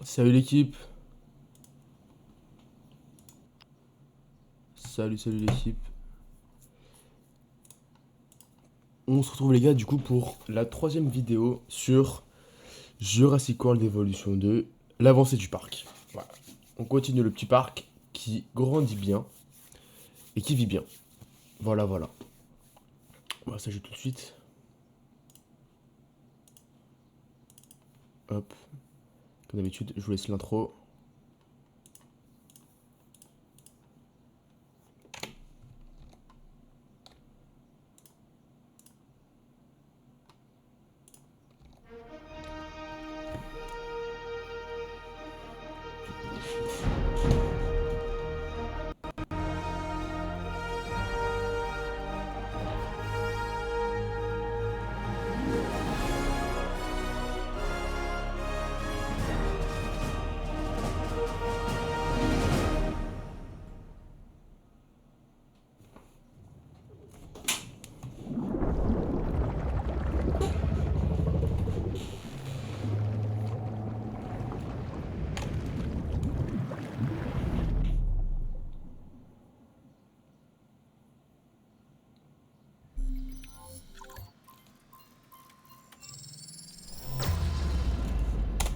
Salut l'équipe. Salut l'équipe. On se retrouve les gars du coup pour la troisième vidéo sur Jurassic World Evolution 2, l'avancée du parc. Voilà. On continue le petit parc qui grandit bien et qui vit bien. Voilà, voilà. On va s'ajouter tout de suite. Hop. Comme d'habitude, je vous laisse l'intro.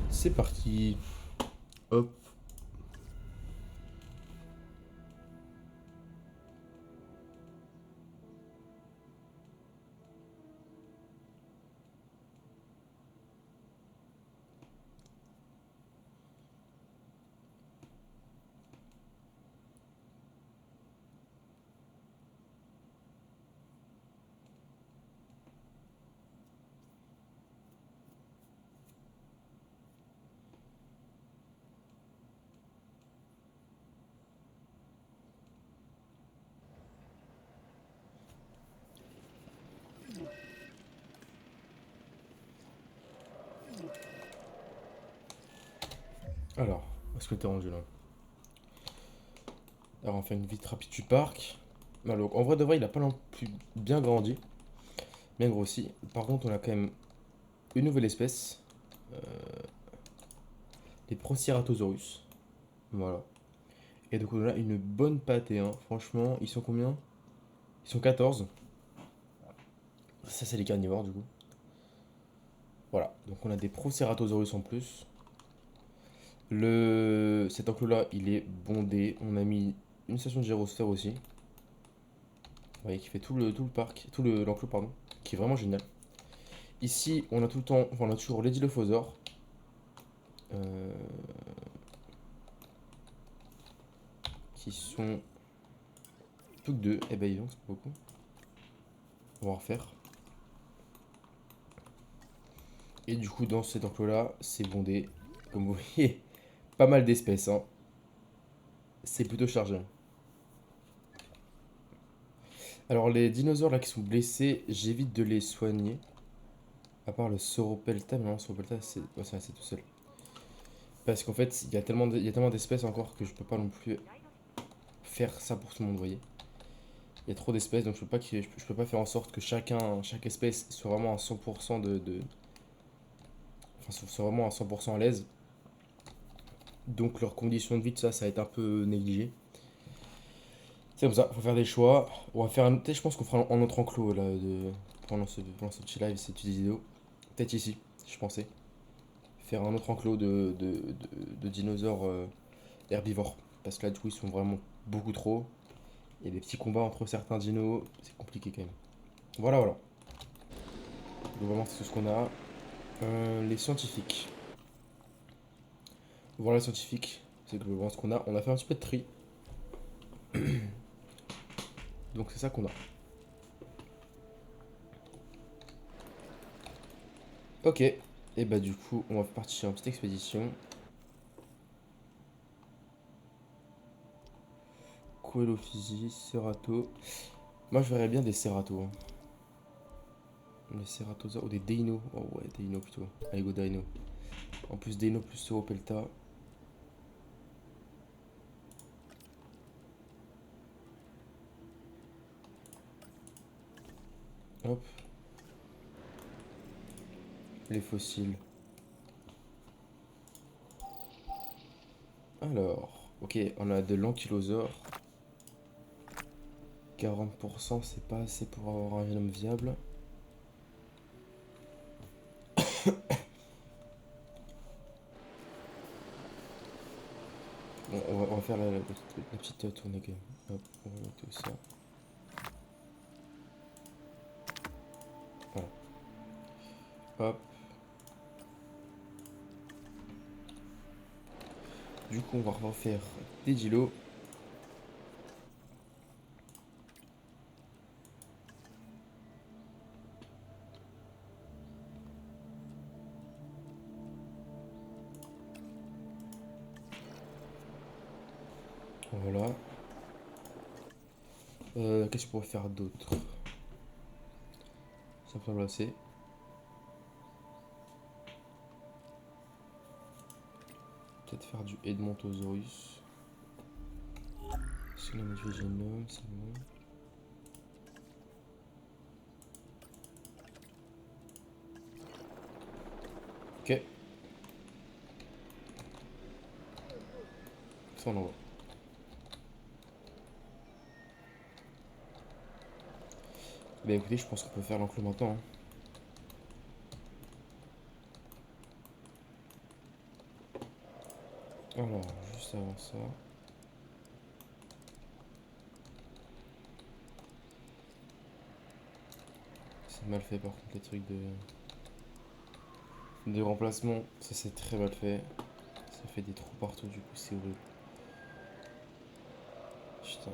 C'est parti. Hop. Alors, où est-ce que t'es rendu là? Alors on fait une vite rapide du parc. Alors, en vrai de vrai, il a pas non plus bien grandi, bien grossi. Par contre, on a quand même une nouvelle espèce, les Proceratosaurus. Voilà. Et donc on a une bonne pâtée, hein. Franchement, ils sont combien? Ils sont 14. Ça, c'est les carnivores, du coup. Voilà. Donc on a des Proceratosaurus en plus. Cet enclos-là, il est bondé. On a mis une station de gyrosphère aussi. Vous voyez, qui fait tout le parc, l'enclos, pardon. Qui est vraiment génial. Ici, on a tout le temps, enfin, on a toujours les dilophosaures. euh, qui sont plus que deux. Eh ben, ils ont, c'est pas beaucoup. On va en refaire. Et du coup, dans cet enclos-là, c'est bondé. Comme vous voyez, pas mal d'espèces, hein. C'est plutôt chargé. Alors, les dinosaures là qui sont blessés, j'évite de les soigner. À part le Sauropelta, mais non, le Sauropelta, c'est ouais, c'est tout seul. Parce qu'en fait, il y a tellement d'espèces encore que je peux pas non plus faire ça pour tout le monde, vous voyez. Il y a trop d'espèces, donc je peux pas faire en sorte que chaque espèce soit vraiment à 100% enfin, soit vraiment à 100% à l'aise. Donc leurs conditions de vie, tout ça, ça va être un peu négligé. C'est comme ça, faut faire des choix. On va faire un. Peut-être, je pense qu'on fera un autre enclos là, pendant ce petit live, cette petite vidéo. Peut-être ici, je pensais. Faire un autre enclos de dinosaures herbivores. Parce que là, du coup, ils sont vraiment beaucoup trop. Il y a des petits combats entre certains dinos. C'est compliqué quand même. Voilà, voilà. Globalement, c'est tout ce qu'on a. Les scientifiques. Voilà, les scientifiques. C'est globalement ce qu'on a. On a fait un petit peu de tri. Donc, c'est ça qu'on a. Ok. Et bah, du coup, on va partir sur une petite expédition. Coelophysis, Cerato. Moi, je verrais bien des Cerato, hein. Les Ceratosaures ou des Deino. Oh ouais, Deino plutôt. Allez, go Dino. En plus, Deino plus Sauropelta. Hop, les fossiles. Alors, ok, on a de l'ankylosaure. 40%, c'est pas assez pour avoir un génome viable. Bon, on va faire la petite tournée quand même. Hop, on va mettre tout ça. Voilà. Hop. Du coup, on va refaire des dilos. Voilà. Qu'est-ce qu'on pourrait faire d'autre? Ça me semble assez. Peut-être faire du Edmontosaurus. C'est la du génome, c'est bon. Ok. Ça on envoie. Bah écoutez, je pense qu'on peut faire l'enclos maintenant, hein. Alors, juste avant ça. C'est mal fait par contre les trucs de remplacement. Ça c'est très mal fait. Ça fait des trous partout du coup c'est horrible. Putain.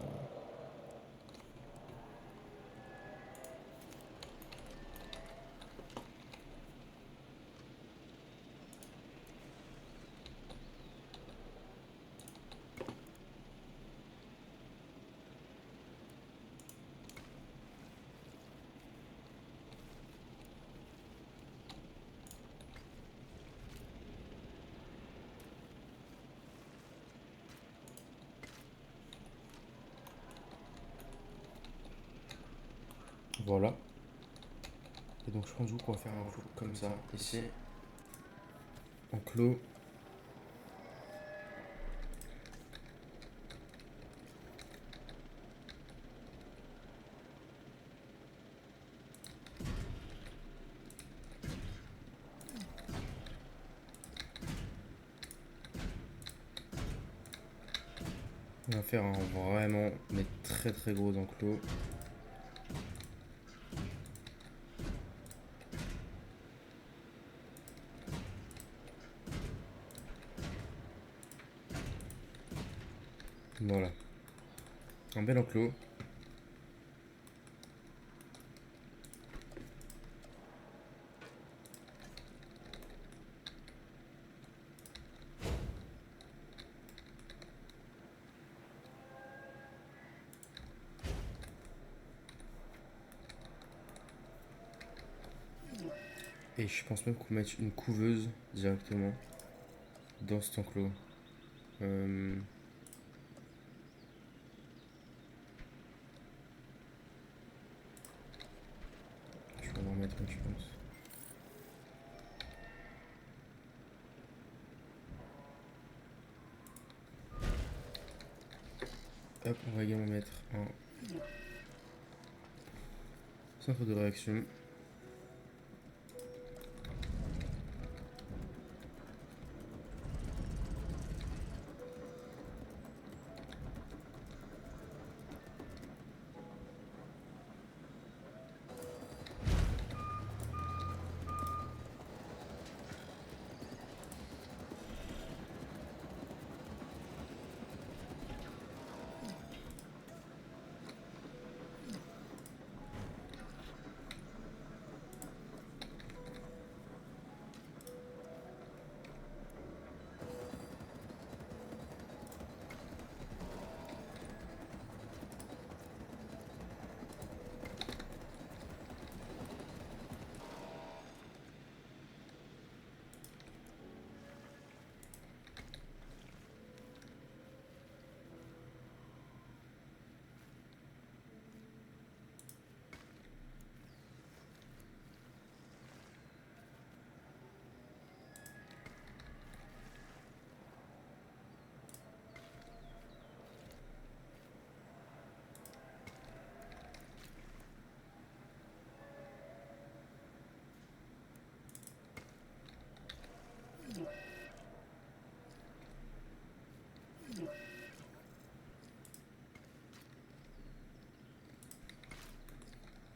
Voilà. Et donc je pense du coup qu'on va faire un enclos comme ça. Ici. Enclos. On va faire un vraiment mais très très gros enclos. Voilà. Un bel enclos. Et je pense même qu'on mette une couveuse directement dans cet enclos. Je vais en mettre une, je pense. Hop, on va également mettre un centre de réaction.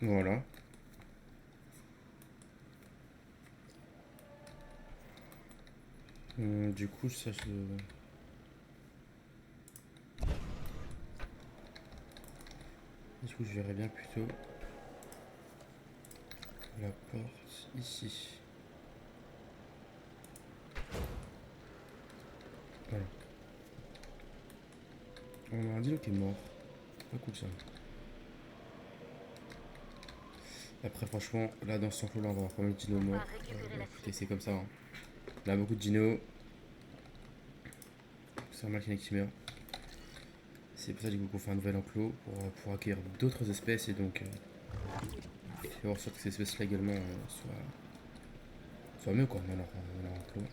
Voilà. Du coup, ça je... Du coup, je verrais bien plutôt la porte ici. Voilà. On a un dino qui est mort. Pas cool ça. Après, franchement, là dans ce enclos là, on va avoir pas mal de dinos morts. Écoutez, c'est comme ça. Hein. On a beaucoup de dinos. C'est normal qu'il y en ait qui meurent. C'est pour ça du coup qu'on fait un nouvel enclos pour accueillir d'autres espèces et donc faire en sorte que ces espèces là également soient mieux quoi dans leur enclos.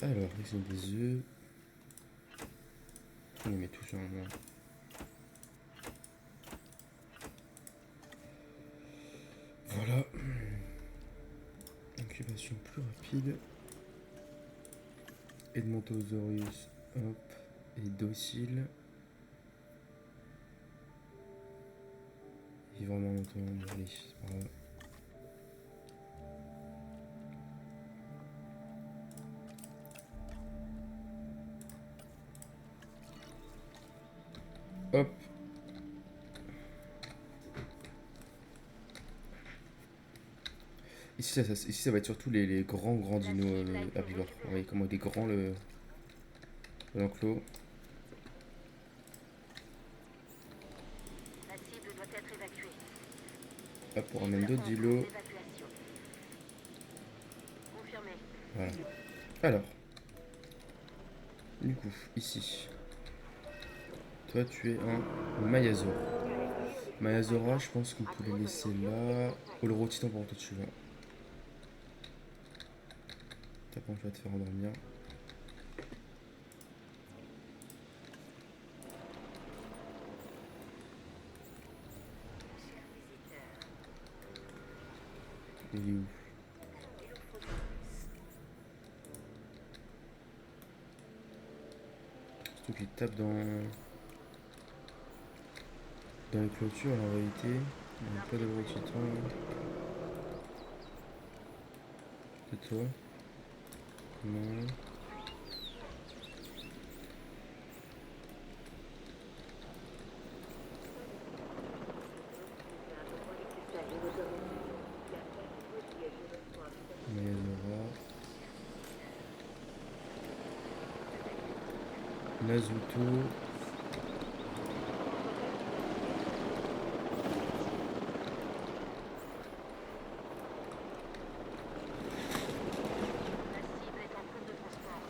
Alors, ils ont des œufs. On les met tous sur un moment. Voilà. Incubation plus rapide. Edmontosaurus, hop, et docile. Vivant longtemps, allez, c'est pas grave. Hop. Ici, ça va être surtout les grands dinos herbivores. Vous voyez comment il est grand l'enclos. La cible doit être évacuée. Hop, on ramène d'autres dilos. Confirmé. Voilà. Alors, du coup, ici. Toi, tu es un Mayazor. Mayazora, je pense qu'on peut les laisser là. Oh, le rotitan, par contre, tu vas. T'as pas envie de te faire endormir. Il est où? Surtout qu'il tape dans les clôtures en réalité. Il n'y a pas de gros titan. C'est toi? Non. Mayazora. Nazuto. La cible est en cours de transport.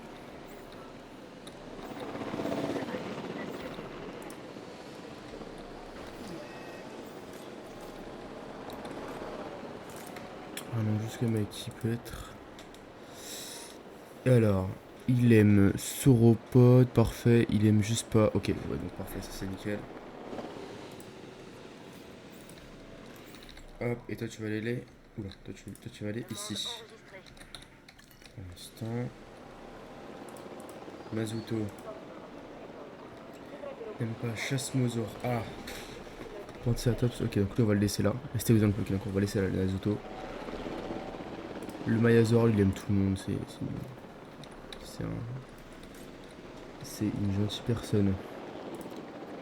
Ah non, juste le mec qui peut être. Et alors, il aime sauropode, parfait. Il aime juste pas. Ok, ouais, donc parfait, ça c'est nickel. Hop, et toi tu vas aller. Oula, toi tu vas aller ici. Enregistré. Pour l'instant. Mazuto. N'aime pas Chasmosaur. Ah, Pantsiratops. Ok, donc là on va le laisser là. Restez vous ok, donc on va laisser là le Nazuto. Le Mayazor, il aime tout le monde. C'est une gentille personne.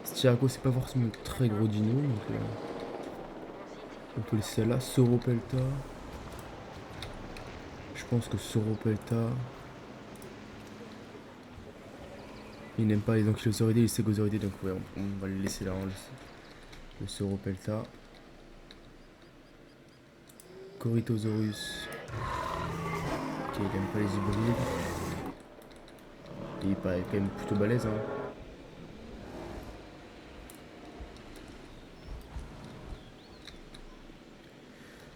Styraco, c'est pas forcément un très gros dino, donc on peut laisser là. Sauropelta. Je pense que Sauropelta. Il n'aime pas les ankylosauridés et les stégosauridés, donc ouais, on va le laisser là. Le Sauropelta. Corythosaurus. Ok, il aime pas les hybrides. Il paraît quand même plutôt balèze, hein.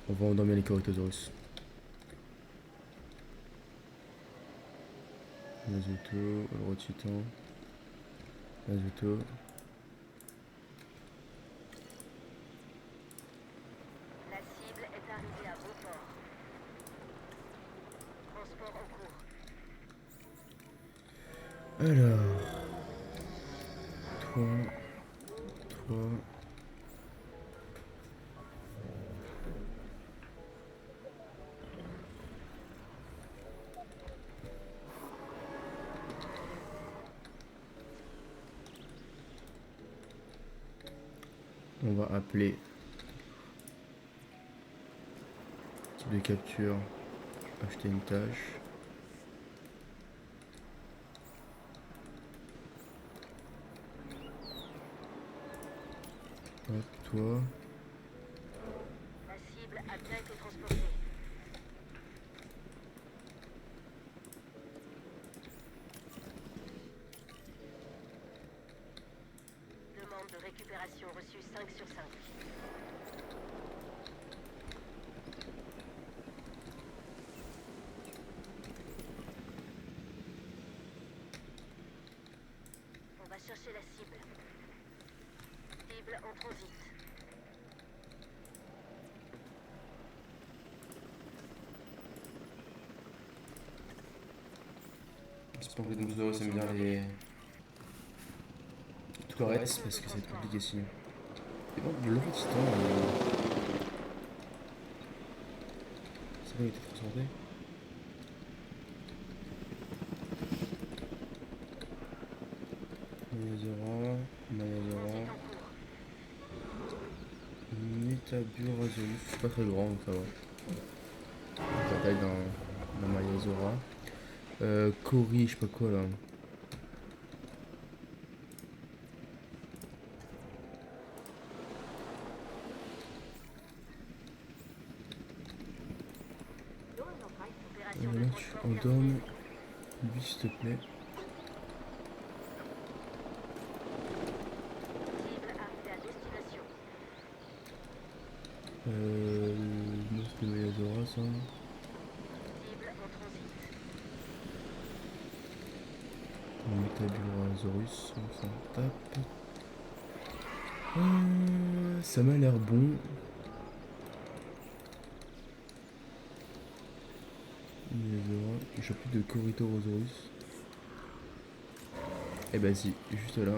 On va endormir les Corythosaurus. Nazuto, Rotitan. Nazuto. La cible est arrivée à bon port. Transport en cours. Alors. point. Toi. On va appeler type de capture, acheter une tâche. Hop, toi. La cible a bien été transportée. Demande de récupération reçue 5 sur 5. On va chercher la cible. Cible en transit. J'espère que les dinosaures aiment bien les tourettes parce que ça va être compliqué sinon. Et bon, le titan, c'est bon, il était transporté. Mayazora, Mayazora, Transit en cours. Metaburazolus, c'est pas très grand donc ça va. La taille d'un Mayazora. Cory, je sais pas quoi là. Opération de Là, transport en terminée. donne lui s'il te plaît. Cible arrivée à destination. Non, c'était Mayazora ça. Cible en transit. Metaburazorus, on s'en tape. Ça m'a l'air bon. Mayazora, j'ai plus de Corytorosaurus. Eh ben si, juste là.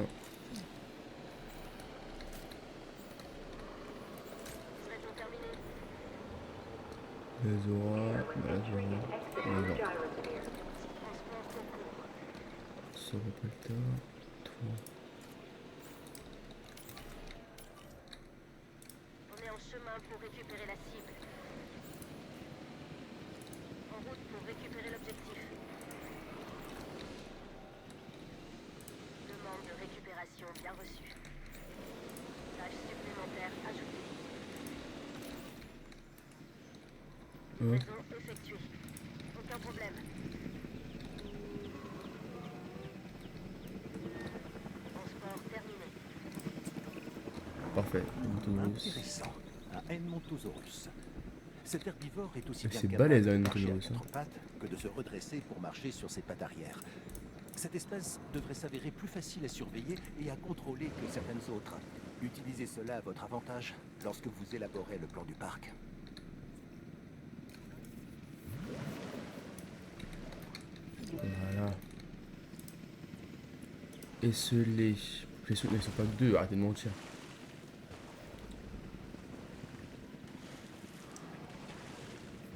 Livraison terminée. Mayazora, Mayazora, Mayazora. Transport en cours. Sauropelta, toi. On est en chemin pour récupérer la cible. En route pour récupérer l'objectif. Demande de récupération bien reçue. Tâche supplémentaire ajoutée. Hop. Livraison effectuée. Aucun problème. Transport terminé. Parfait. Montosaurus. Intéressant. Un Edmontosaurus. Cet herbivore est aussi bien C'est capable balèze, de un marcher à Edmontosaurus, hein. quatre pattes que de se redresser pour marcher sur ses pattes arrière. Cette espèce devrait s'avérer plus facile à surveiller et à contrôler que certaines autres. Utilisez cela à votre avantage lorsque vous élaborez le plan du parc. Voilà. Esselés. Ils sont pas que deux, arrêtez de mentir.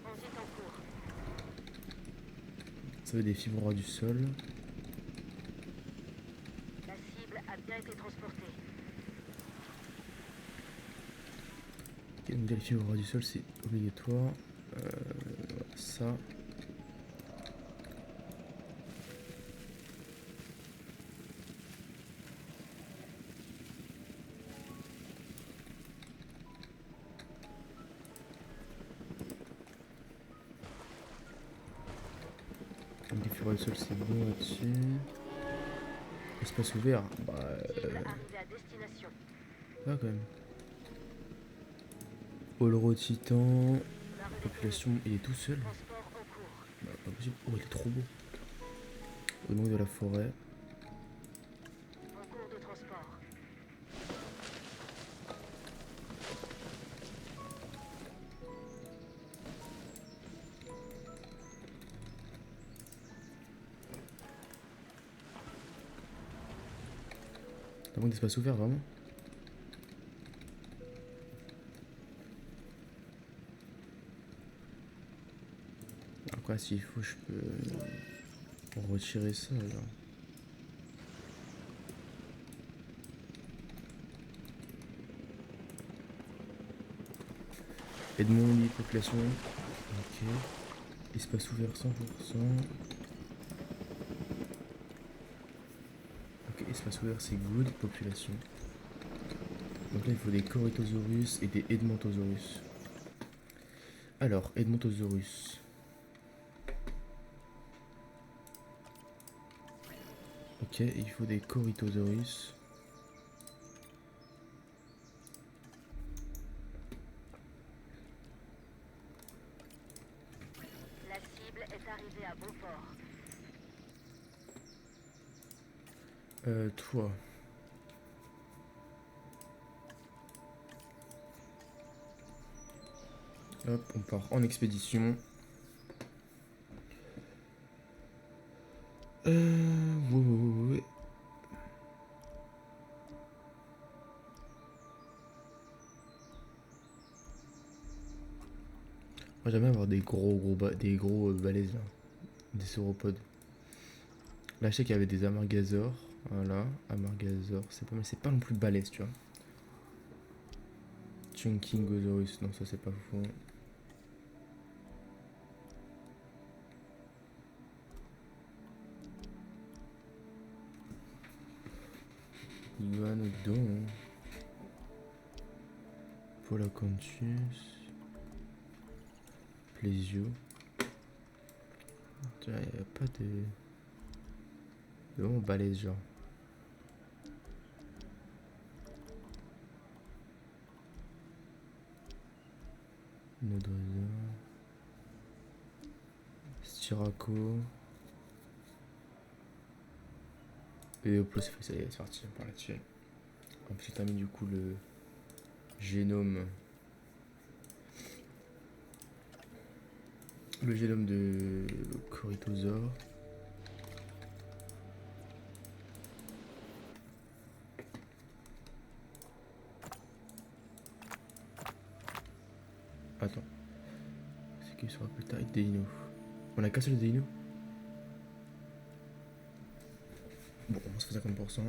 Transit en cours. Ça veut des fibres du sol. La cible a bien été transportée. Ok, donc les fibres du sol c'est obligatoire. Ça. Donc les fibres du sol c'est bon là-dessus. Espace ouvert, bah Cible arrivée à destination. là quand même. Olro Titan, On a redéfini. population, il est tout seul. Transport en cours. Bah, pas possible. Oh, il est trop beau. Au nom de la forêt. En cours de transport. manque d'espace ouvert, vraiment. Alors quoi, s'il faut, je peux retirer ça, genre. Edmond, lit, population. Ok. Espace ouvert 100%. Ok, espace ouvert c'est good. Population. Donc là il faut des Corythosaurus et des Edmontosaurus. Alors, Edmontosaurus. Ok, il faut des Corythosaurus. La cible est arrivée à bon port. Toi. Hop, on part en expédition. Ouais. Moi j'aime bien avoir des des gros balaises là. Des sauropodes. Là je sais qu'il y avait des amargasaures. Voilà, amargasaures. C'est pas mal, c'est pas non plus balèze, tu vois. Chunkingosaurus, non ça c'est pas fou. Iguanodon. Polacanthus. Plésio. Il n'y a pas de vraiment balèze genre. Nodreza. Styraco. Et au plus, ça y est, c'est parti, on part là-dessus. En plus, t'as mis du coup le génome. Le génome de Corythosaure. Attends. C'est qu'il se rappelle taille des dinos. On a qu'un seul dino. Bon, on se fait 50%.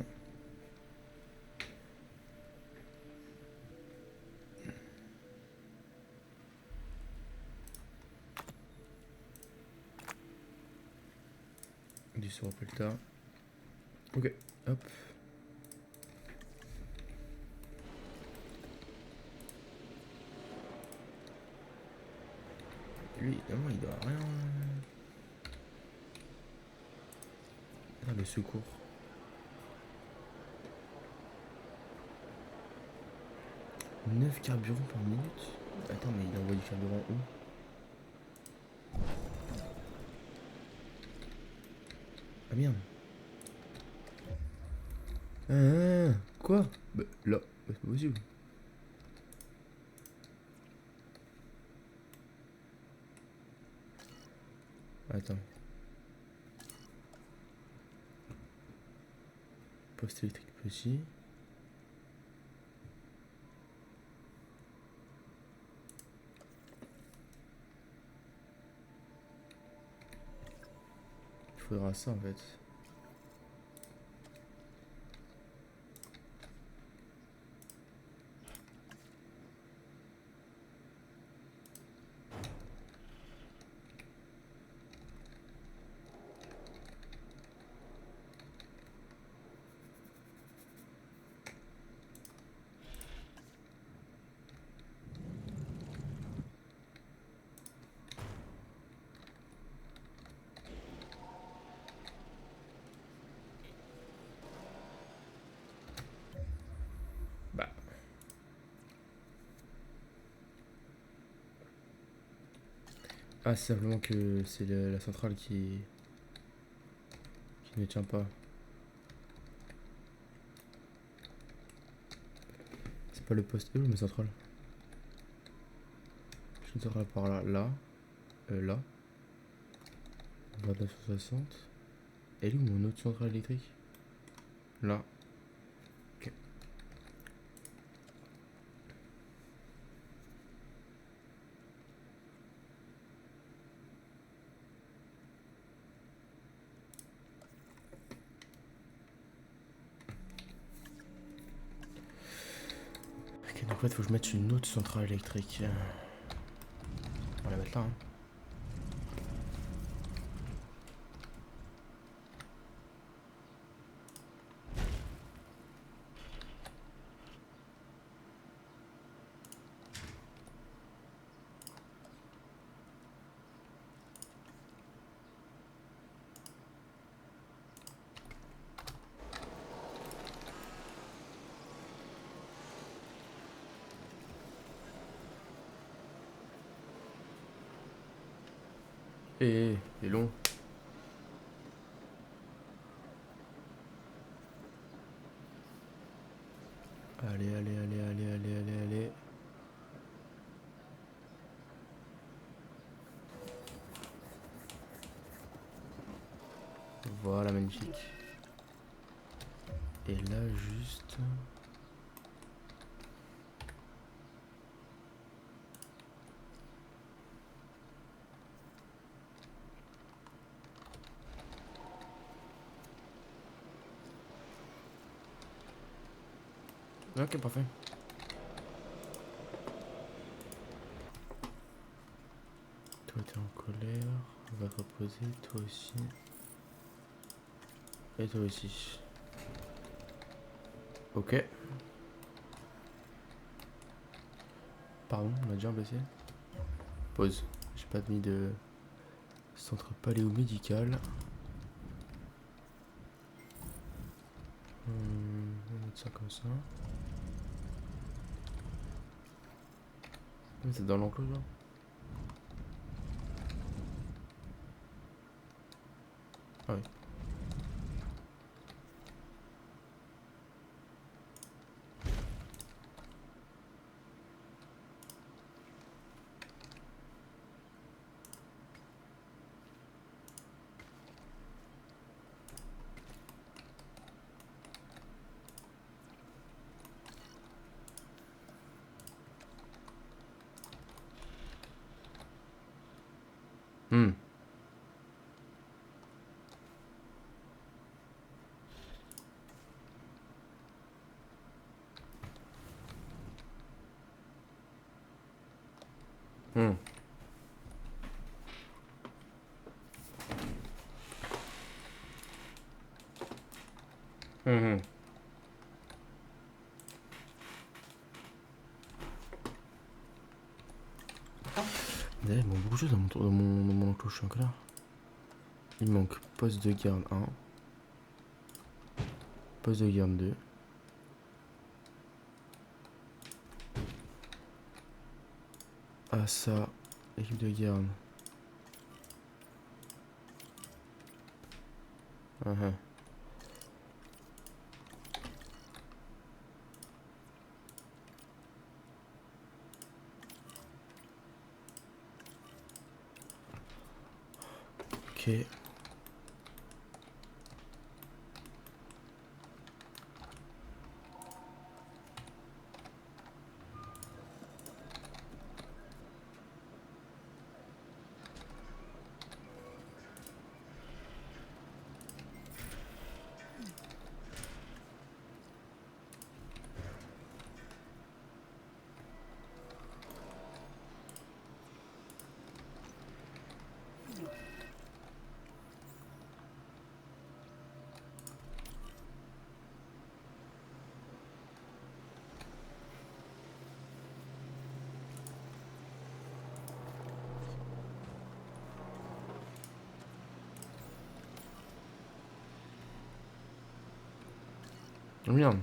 Du Sauropelta. Ok, hop. Lui, évidemment, il doit rien. Ah, le secours. « 9 carburants par minute. Attends, mais il envoie du carburant où? Ah merde. Quoi? Bah là, bah, c'est pas possible. Attends. Poste électrique petit. Il faudra ça en fait. Bah. Ah, c'est simplement que c'est la centrale qui ne tient pas. C'est pas le poste. Où ma centrale? Je une centrale par là. Là. 2960. Elle est où mon autre centrale électrique? Là. Ok. fait, faut que je mette une autre centrale électrique. On va la mettre là. Hein. C'est long. Allez, allez, allez, allez, allez, allez, allez. Voilà, magnifique. Et là, juste... Ok, parfait. Toi, t'es en colère. On va te reposer. Toi aussi. Et toi aussi. Ok. Pardon, on a déjà blessé. Pause. J'ai pas mis de centre paléo-médical. On va mettre ça comme ça. C'est dans l'enclos, genre. Ah oui. Hmm. Hmm. Hmm. D'ailleurs, il manque beaucoup de choses dans mon enclos, je suis encore là. Il manque poste de garde 1. Poste de garde 2. Ah ça, équipe de garde. Uh-huh. Ok. Oh, merde.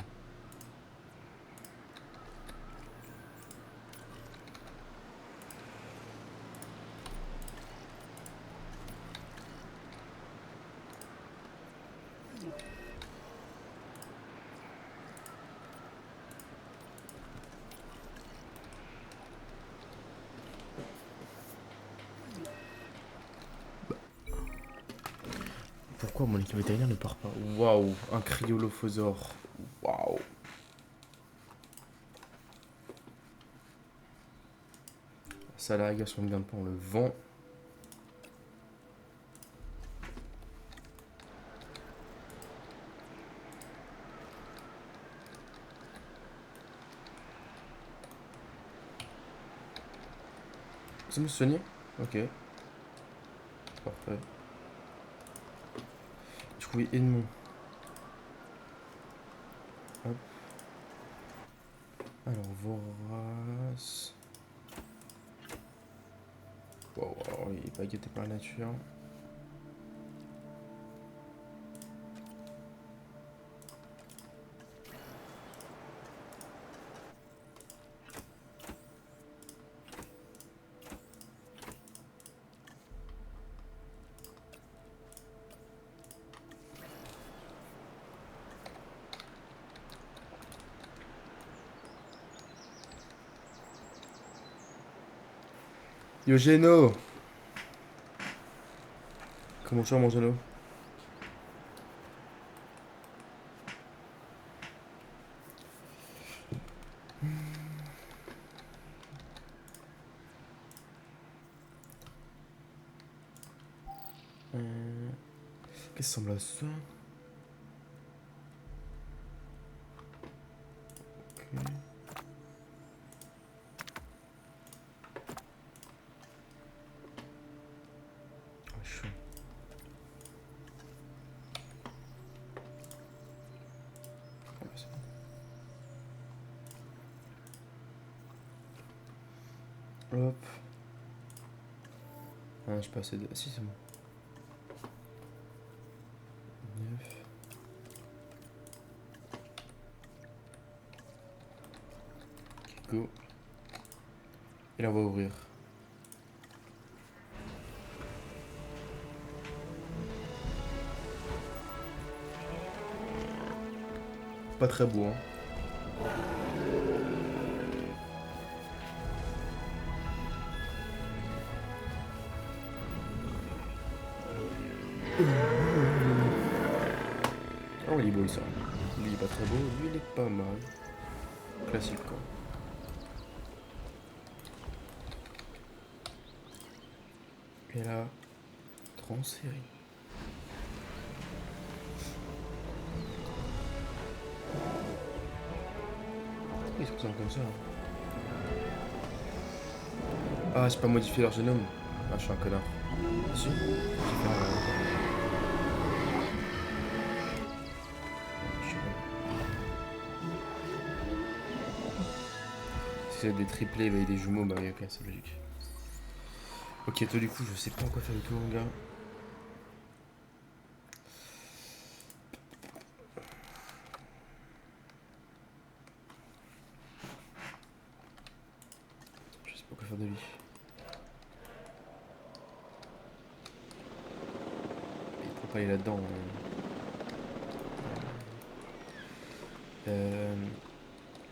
Pourquoi mon équipe vétérinaire ne part pas? Waouh, un cryolophosaure. Waouh. Ça, la rigueur, si on ne gagne pas, on le vend. C'est bon, c'est soigné? Ok, parfait. Du coup, Edmond. Hop. Alors, Vorace. Wow, alors, il est pas guetté par la nature. Eugéno! Comment tu vas, mon Geno? Qu'est-ce que ça ressemble à ça? Ok. Ah, chaud. Ah, bah, c'est bon. Hop. Ah, j'ai pas assez de. Ah, si, c'est bon. 9. Ok, go. Et là, on va ouvrir. Pas très beau, hein. Oh, il est beau, ça. Lui, il est pas très beau. Lui, il est pas mal. Classique, quoi. Et là, transféré. Ils se présentent comme ça, hein. Ah, j'ai pas modifié leur génome. Ah, je suis un connard. Si. J'ai fait je sais pas. Si c'est des triplés avec des jumeaux, bah oui, ok, c'est logique. Ok, toi, du coup, je sais pas quoi faire du tout, mon gars. Je sais pas quoi faire de lui. Il peut pas aller là-dedans.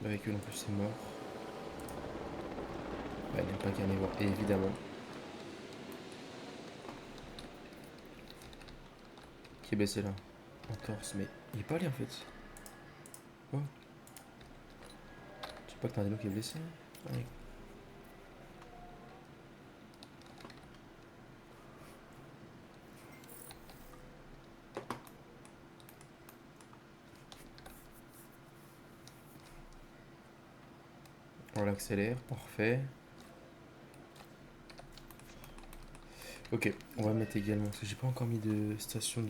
Avec eux, en plus, c'est mort. Bah, il n'aime pas carnivore, évidemment. Qui est baissé là? En torse, mais il est pas allé en fait. Oh, je sais pas que t'as un démo qui est blessé. Ouais. On l'accélère, parfait. Ok, on va mettre également, parce que j'ai pas encore mis de station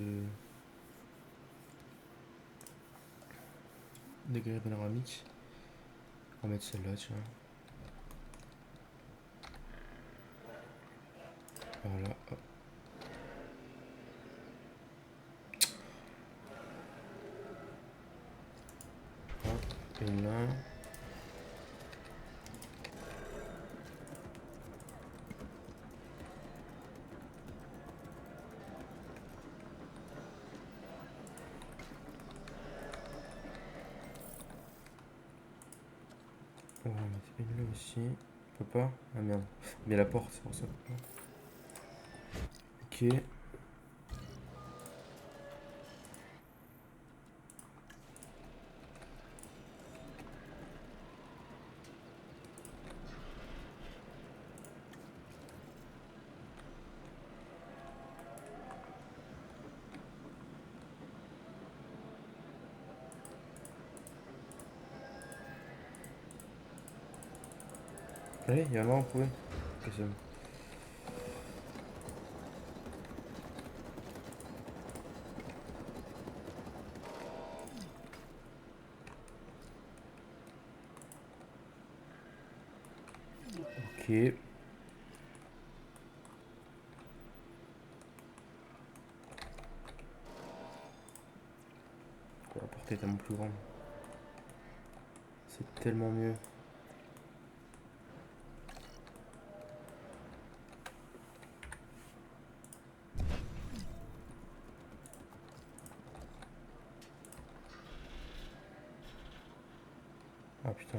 de grille panoramique. On va mettre celle-là, tu vois. Voilà, hop. Hop, une là. On va en mettre une là aussi. On peut pas? Ah merde. Mais la porte, c'est pour ça. Ok. Allez, il y a un moment, on pouvait. Ok, c'est bon. Ok. La portée est tellement plus grande. C'est tellement mieux. Ah putain.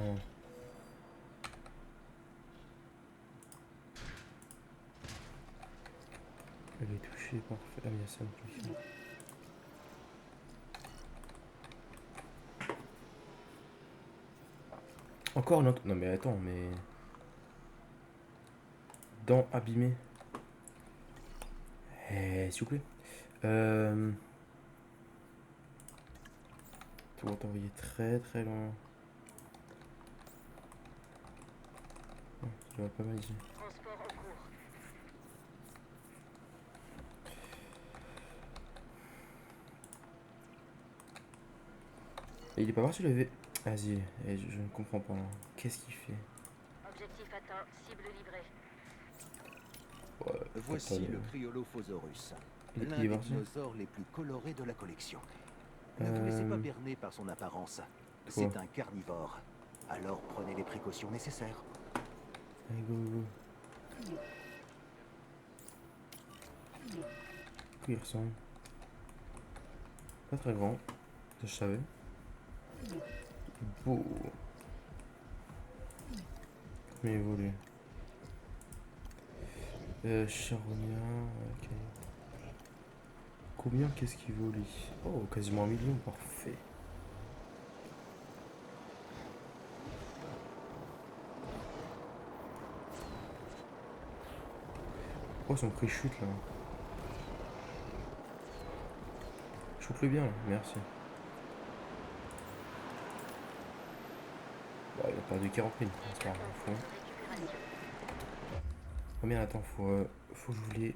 Elle est touchée, parfait. Ah, mais il y a ça qui fait. Encore une autre. Non mais attends, mais. Dents abîmées. S'il vous plaît. Tout va t'envoyer très très loin. Oh, ça va pas mal ici. Transport en cours. Et il est pas parti lever. Vas-y, je ne comprends pas là. Qu'est-ce qu'il fait? Objectif atteint. Cible livrée. Ouais, Voici le Cryolophosaurus, Il l'un est des parti. dinosaures les plus colorés de la collection. Ne vous laissez pas berner par son apparence. Toi. C'est un carnivore. Alors prenez les précautions nécessaires. Allez, go, go. Il ressemble. Pas très grand. Ça, je savais. Beau. Mais évolue. Charognard. Ok. Combien qu'est-ce qu'il vaut lui? Oh, quasiment 1 million. Parfait. Oh, son prix chute là. Chute-le bien là. Merci. Bah, il a perdu 40 000. C'est pas grave. Faut... Récupération. Oh merde, attends, faut que je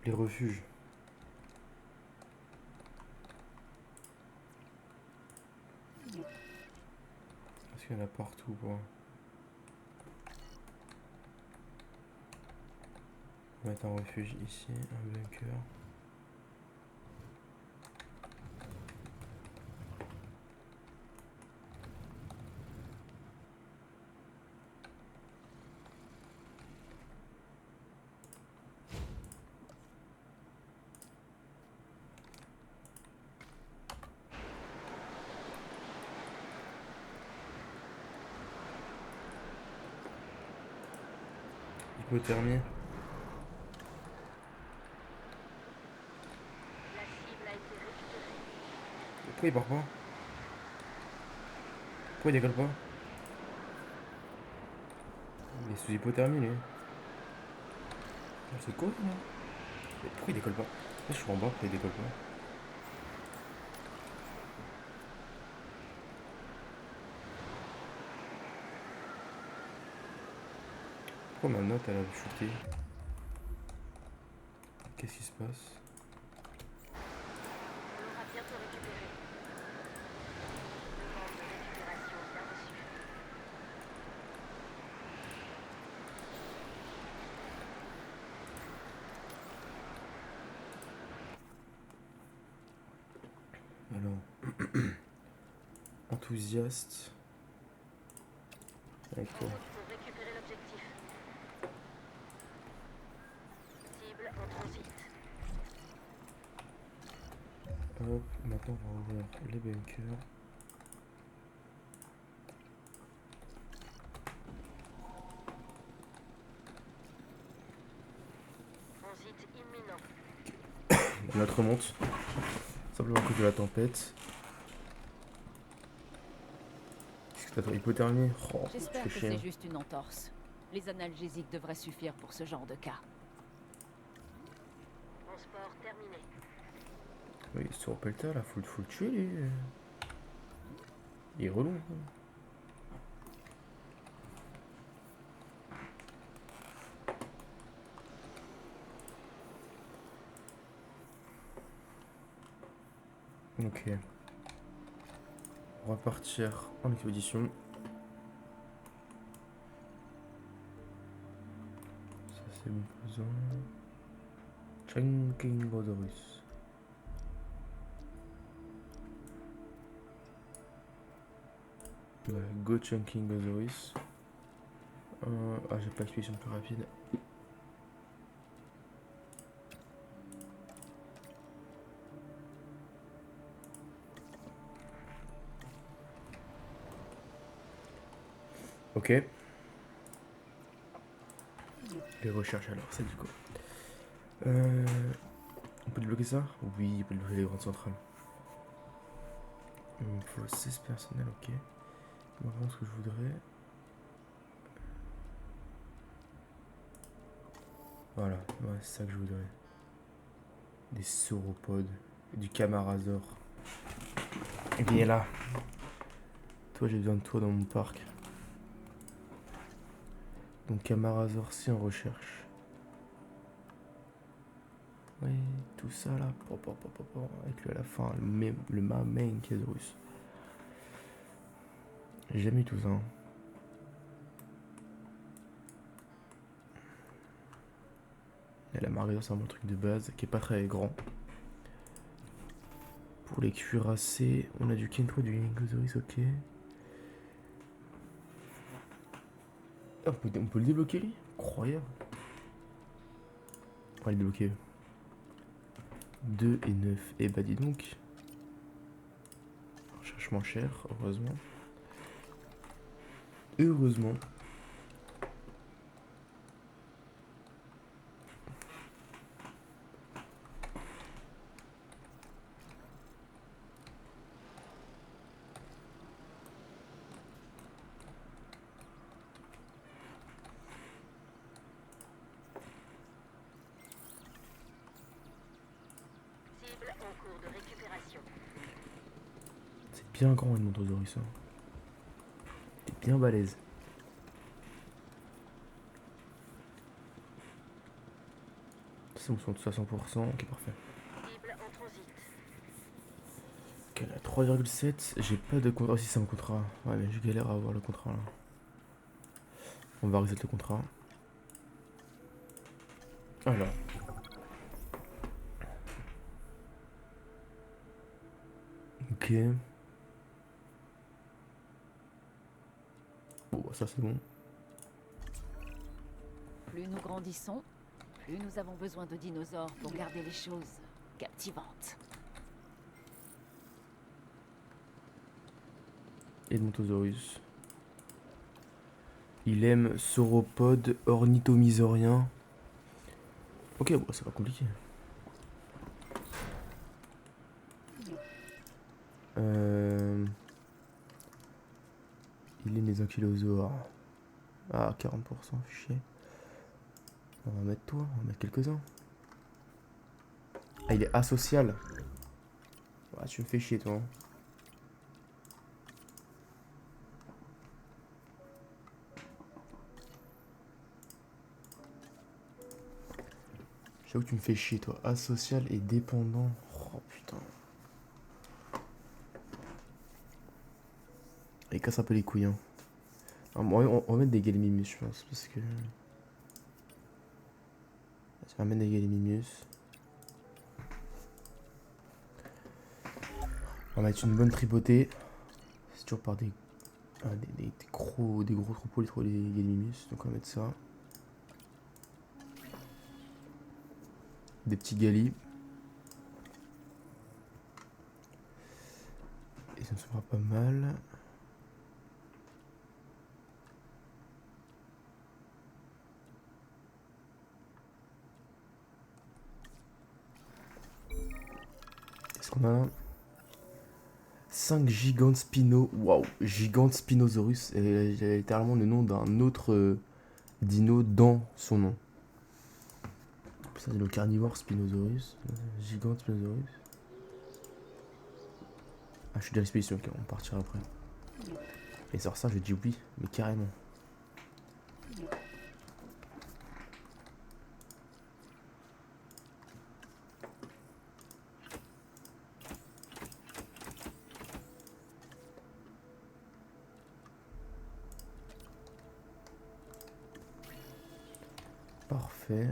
les refuges. Parce qu'il y en a partout, quoi. On va mettre un refuge ici, un bunker. Hypothermie. La cible a été récupérée. Pourquoi il part pas? Pourquoi il décolle pas? Il est sous hypothermie lui. C'est quoi là? Mais pourquoi il décolle pas? Là, je suis en bas, pourquoi il décolle pas? Pourquoi ma note elle a chuté? Qu'est-ce qui se passe? On aura bientôt récupéré. Demande de récupération bien reçue. Alors, enthousiaste. Avec toi. En route pour récupérer l'objectif. Cible en transit. Hop, maintenant on va ouvrir les bunkers. Transit imminent. La note remonte. Simplement à cause de la tempête. Qu'est-ce que t'as toi? Hypothermie? Oh, tu J'espère fais que chier. c'est juste une entorse. Les analgésiques devraient suffire pour ce genre de cas. Transport terminé. Oui, sur Pelta là, faut le tuer lui. Il est relou. Ok. On va partir en expédition. Semi-pesant. Chunkingosaurus. Ouais, Go Chunkingosaurus. Ah, j'ai pas l'expédition plus rapide. Ok. Les recherches alors, ça dit quoi? On peut débloquer ça? Oui, on peut débloquer les grandes centrales. Il me faut 16 personnels, ok. Maintenant, ce que je voudrais. Voilà, ouais, c'est ça que je voudrais. Des sauropodes. Et du Camarasaur. Viens là. Toi, j'ai besoin de toi dans mon parc. Donc, Camarasaur, si on recherche. Oui, tout ça là. Avec le à la fin, le main Késaurus. J'ai jamais eu tout ça. Hein. Et la Margator, c'est un truc de base qui est pas très grand. Pour les cuirassés, on a du Kentro, du Yangosaurus, ok. Ah, on peut le débloquer lui? Incroyable. On va le débloquer. 2 et 9. Et bah dis donc. On cherche moins cher, heureusement. Heureusement. Cible en cours de récupération. C'est bien grand, le Montosaurus. Hein. C'est bien balèze. C'est bon, tous à 100%. Ok, parfait. Cible en transit. Ok, là, 3,7. J'ai pas de contrat. Oh, si, c'est un contrat. Ouais, mais je galère à avoir le contrat là. On va reset le contrat. Alors. Ok. Bon, bah, ça c'est bon. Plus nous grandissons, plus nous avons besoin de dinosaures pour garder les choses captivantes. Edmontosaurus. Il aime sauropodes, ornithomisauriens. Ok, bon, c'est pas compliqué. Il aime les ankylosaures. Ah, 40%, chier. On va mettre toi, on va mettre quelques-uns. Ah, il est asocial. Ah, tu me fais chier, toi. Hein. J'avoue que tu me fais chier, toi. Asocial et dépendant. Oh, putain. Il casse un peu les couilles, hein. On va mettre des Gallimimus, je pense, parce que... Ça va mettre des Gallimimus. On va mettre une bonne tripotée. C'est toujours par des gros troupeaux, les Gallimimus. Donc on va mettre ça. Des petits Galli. Et ça me semblera pas mal. Est-ce qu'on a 5 gigantes spino. Waouh, gigante Spinosaurus. Il y a littéralement le nom d'un autre dino dans son nom. Ça, c'est le carnivore Spinosaurus. Gigante Spinosaurus. Ah, je suis déjà à l'expédition, ok, on partira après. Et sur ça, je dis oui, mais carrément. Parfait.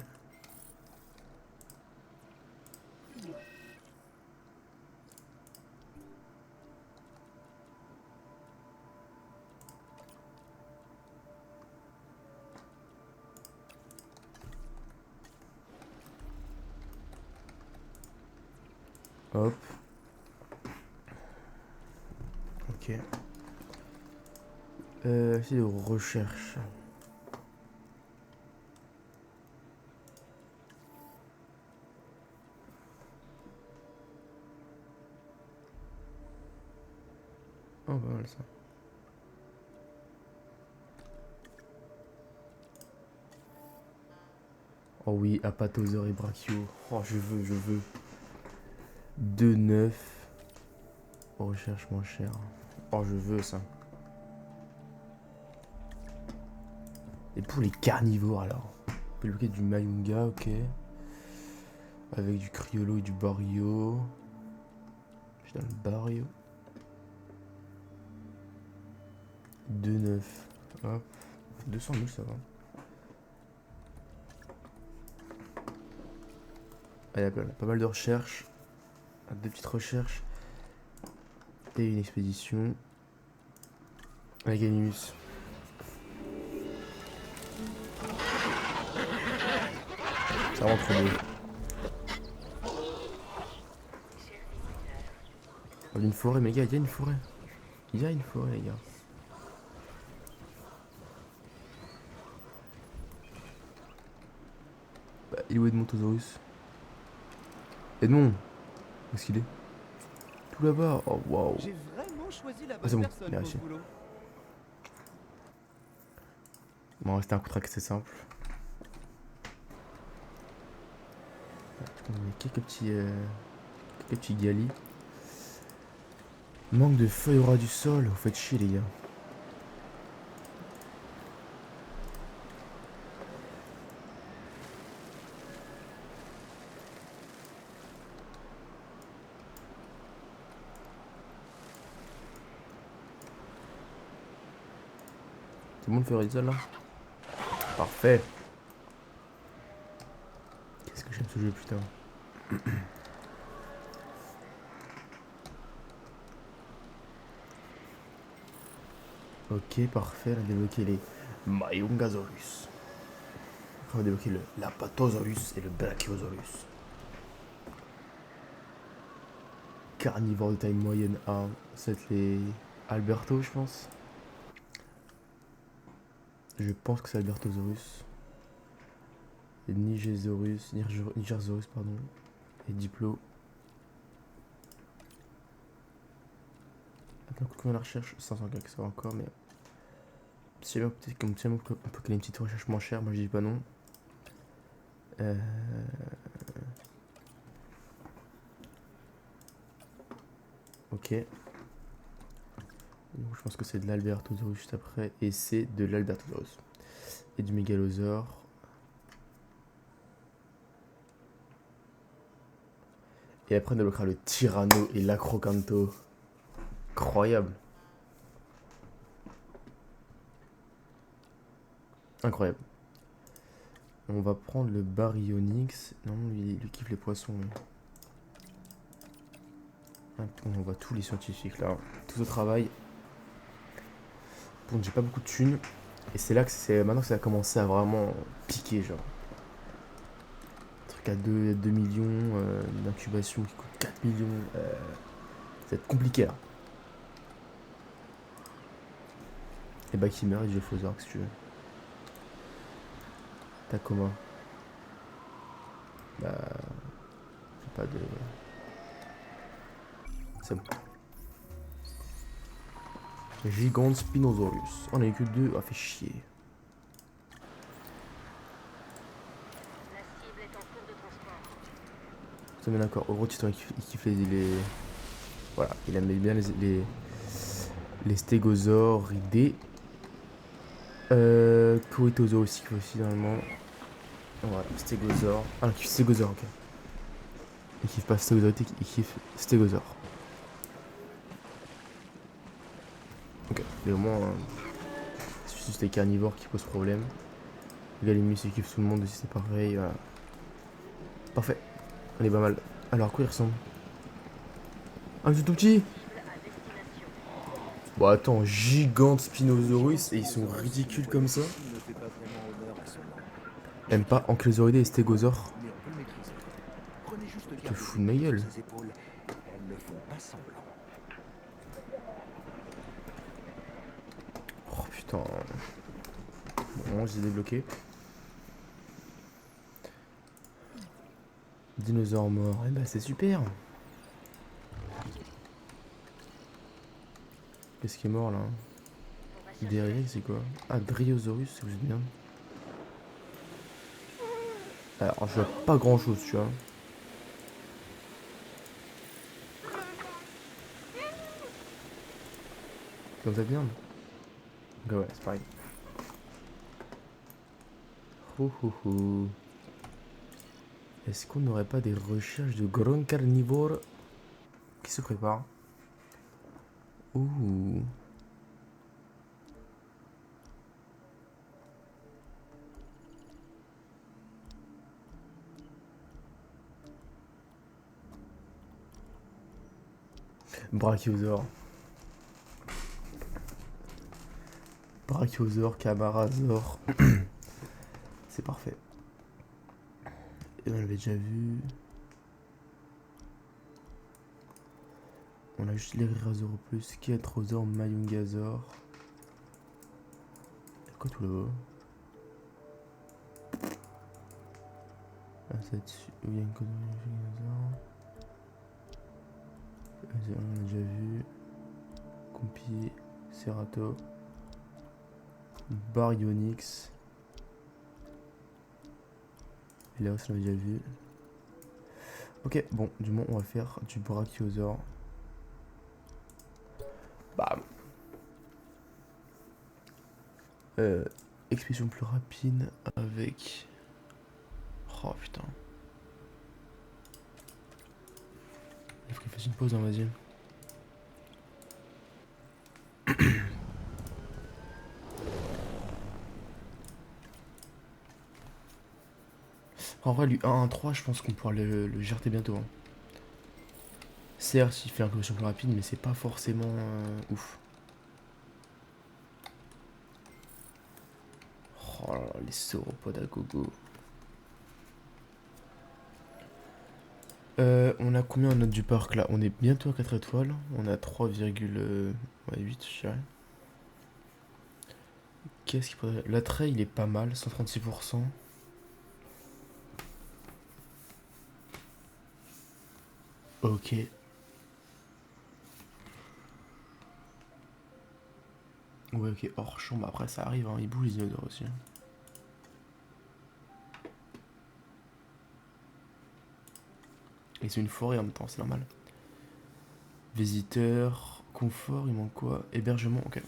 Hop. Ok. C'est de recherche. Oh, pas mal ça. Oh oui, Apatosaure et Brachio. Oh, je veux. 2,9. Recherche moins cher. Oh, je veux ça. Et pour les carnivores alors. On peut bloquer du Mayunga, ok. Avec du Criollo et du Barrio. Je suis dans le Barrio. 2,9. Hop. 200 000, ça va. Allez, pas mal de recherches. Deux petites recherches. Et une expédition. Avec Animus. Ça rentre trop beau. Il y a une forêt, mais gars, il y a une forêt. Il y a une forêt, les gars. Bah, il est où Edmontosaurus? Edmond, où est-ce qu'il est? Tout là-bas. Oh waouh. J'ai vraiment choisi la Ah, bonne c'est bon, personne pour merci. ce boulot. Bon, c'était un coup de track assez simple. On met quelques petits galis. Manque de feuilles au ras du sol. Vous faites chier, les gars. Tout le monde fait ça là? Parfait. Qu'est-ce que j'aime ce jeu, putain. Ok, parfait. On a débloqué les Mayungasaurus. On va débloquer le Lapatosaurus et le Brachiosaurus. Carnivore de taille moyenne A. C'est les Alberto, je pense. Je pense que c'est Albertosaurus. Et Nigersaurus, pardon. Et Diplo. Attends, combien on la recherche? 500 quelques, ça va encore, mais. Si jamais peut-être qu'on peut caler une petite recherche moins chère, moi je dis pas non. Ok. Donc, je pense que c'est de l'Albertosaurus juste après. Et c'est de l'Albertosaurus. Et du Mégalosaure. Et après on débloquera le Tyranno et l'Acrocanto. Incroyable. Incroyable. On va prendre le Baryonyx. Non, lui kiffe les poissons. Lui. On voit tous les scientifiques là. Tous au travail. Bon, j'ai pas beaucoup de thunes. Et c'est là que c'est maintenant que ça a commencé à vraiment piquer, genre. Un truc à 2 millions d'incubation qui coûte 4 millions. Ça va être compliqué là. Et bah qui meurt, il faut voir si tu veux. Tacoma. Bah. Pas de. C'est bon. Gigante Spinosaurus. On a eu que 2. Ah, fait chier. La cible est en cours de transport. Ça me met d'accord. Au gros, Titan, il kiffe les. Voilà, il aime bien les stégosauridés. Corythosaure aussi, normalement. Voilà, stégosaure. Ah, il kiffe stégosaure, ok. Il kiffe pas stégosaurité, il kiffe stégosaure. Ok, mais au moins, c'est juste les carnivores qui posent problème. Galimus il kiffe tout le monde aussi, c'est pareil. Voilà. Parfait. On est pas mal. Alors, à quoi il ressemble? Ah, mais c'est tout petit. À destination. Bon, attends, gigante Spinosaurus et ils sont ridicules comme ça. Ne fait pas vraiment honneur à son nom. Même pas Ankylosauridae et Stégosaure. Mais on peut le maîtriser. Prenez juste Te garde fous de ma gueule. sur ses épaules. Elles ne font pas semblant. Oh putain. Bon, je les ai débloqués. Dinosaure mort. Eh bah, c'est super. Qu'est-ce qui est mort là? On va chercher Derrière, c'est quoi? Ah, Dryosaurus, si vous êtes bien. Alors, je vois pas grand chose, tu vois. Comme ça, bien. Donc, ouais, c'est pareil. Ouh. Est-ce qu'on n'aurait pas des recherches de grands carnivores qui se préparent? Ouh. Brachiosaure. Brachiosaure, Camarasaure. C'est parfait. Et on l'avait déjà vu. On a juste les Rhinosaurus, Schiatrosaure, Mayungasaure. Y'a quoi tout là-bas? Ah, ça dessus. Il y a une connerie de dinosaure. On a déjà vu. Compi, Cerato. Baryonyx. Et là aussi on l'a déjà vu. Ok, bon, du moins on va faire du Brachiosaure. Bam. Expédition plus rapide avec... Oh putain. Il faut qu'il fasse une pause, hein, vas-y. En vrai, lui 1-1-3, je pense qu'on pourra le gérer bientôt. Hein. Certes, il fait un conversion plus rapide, mais c'est pas forcément ouf. Oh là là, les sauropodes à gogo. On a combien en note du parc là? On est bientôt à 4 étoiles. On a 3,8 je dirais. Qu'est-ce qu'il faudrait... L'attrait il est pas mal, 136%. Ok. Ouais, ok, hors champ, bah après ça arrive, hein, il bouge les dinosaures aussi. Hein. Et c'est une forêt en même temps, c'est normal. Visiteur, confort, il manque quoi? Hébergement, ok.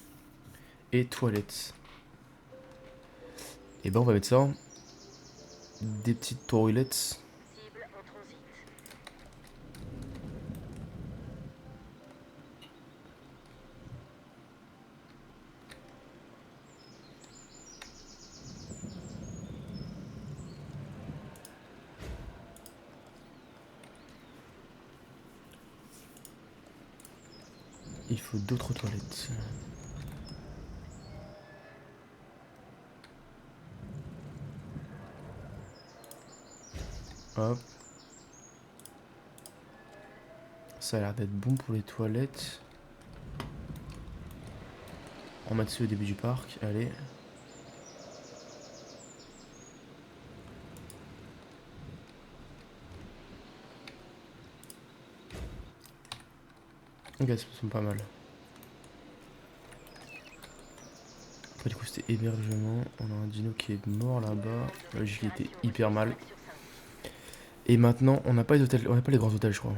Et toilettes. Et ben on va mettre ça. Des petites toilettes. cible en transit. Il faut d'autres toilettes. Hop. Ça a l'air d'être bon pour les toilettes. On met dessus au début du parc, allez. Ok, ça sont pas mal. Après, du coup, c'était hébergement. On a un dino qui est mort là-bas. Il était hyper mal. Et maintenant, on n'a pas les hôtels, on n'a pas les grands hôtels, je crois.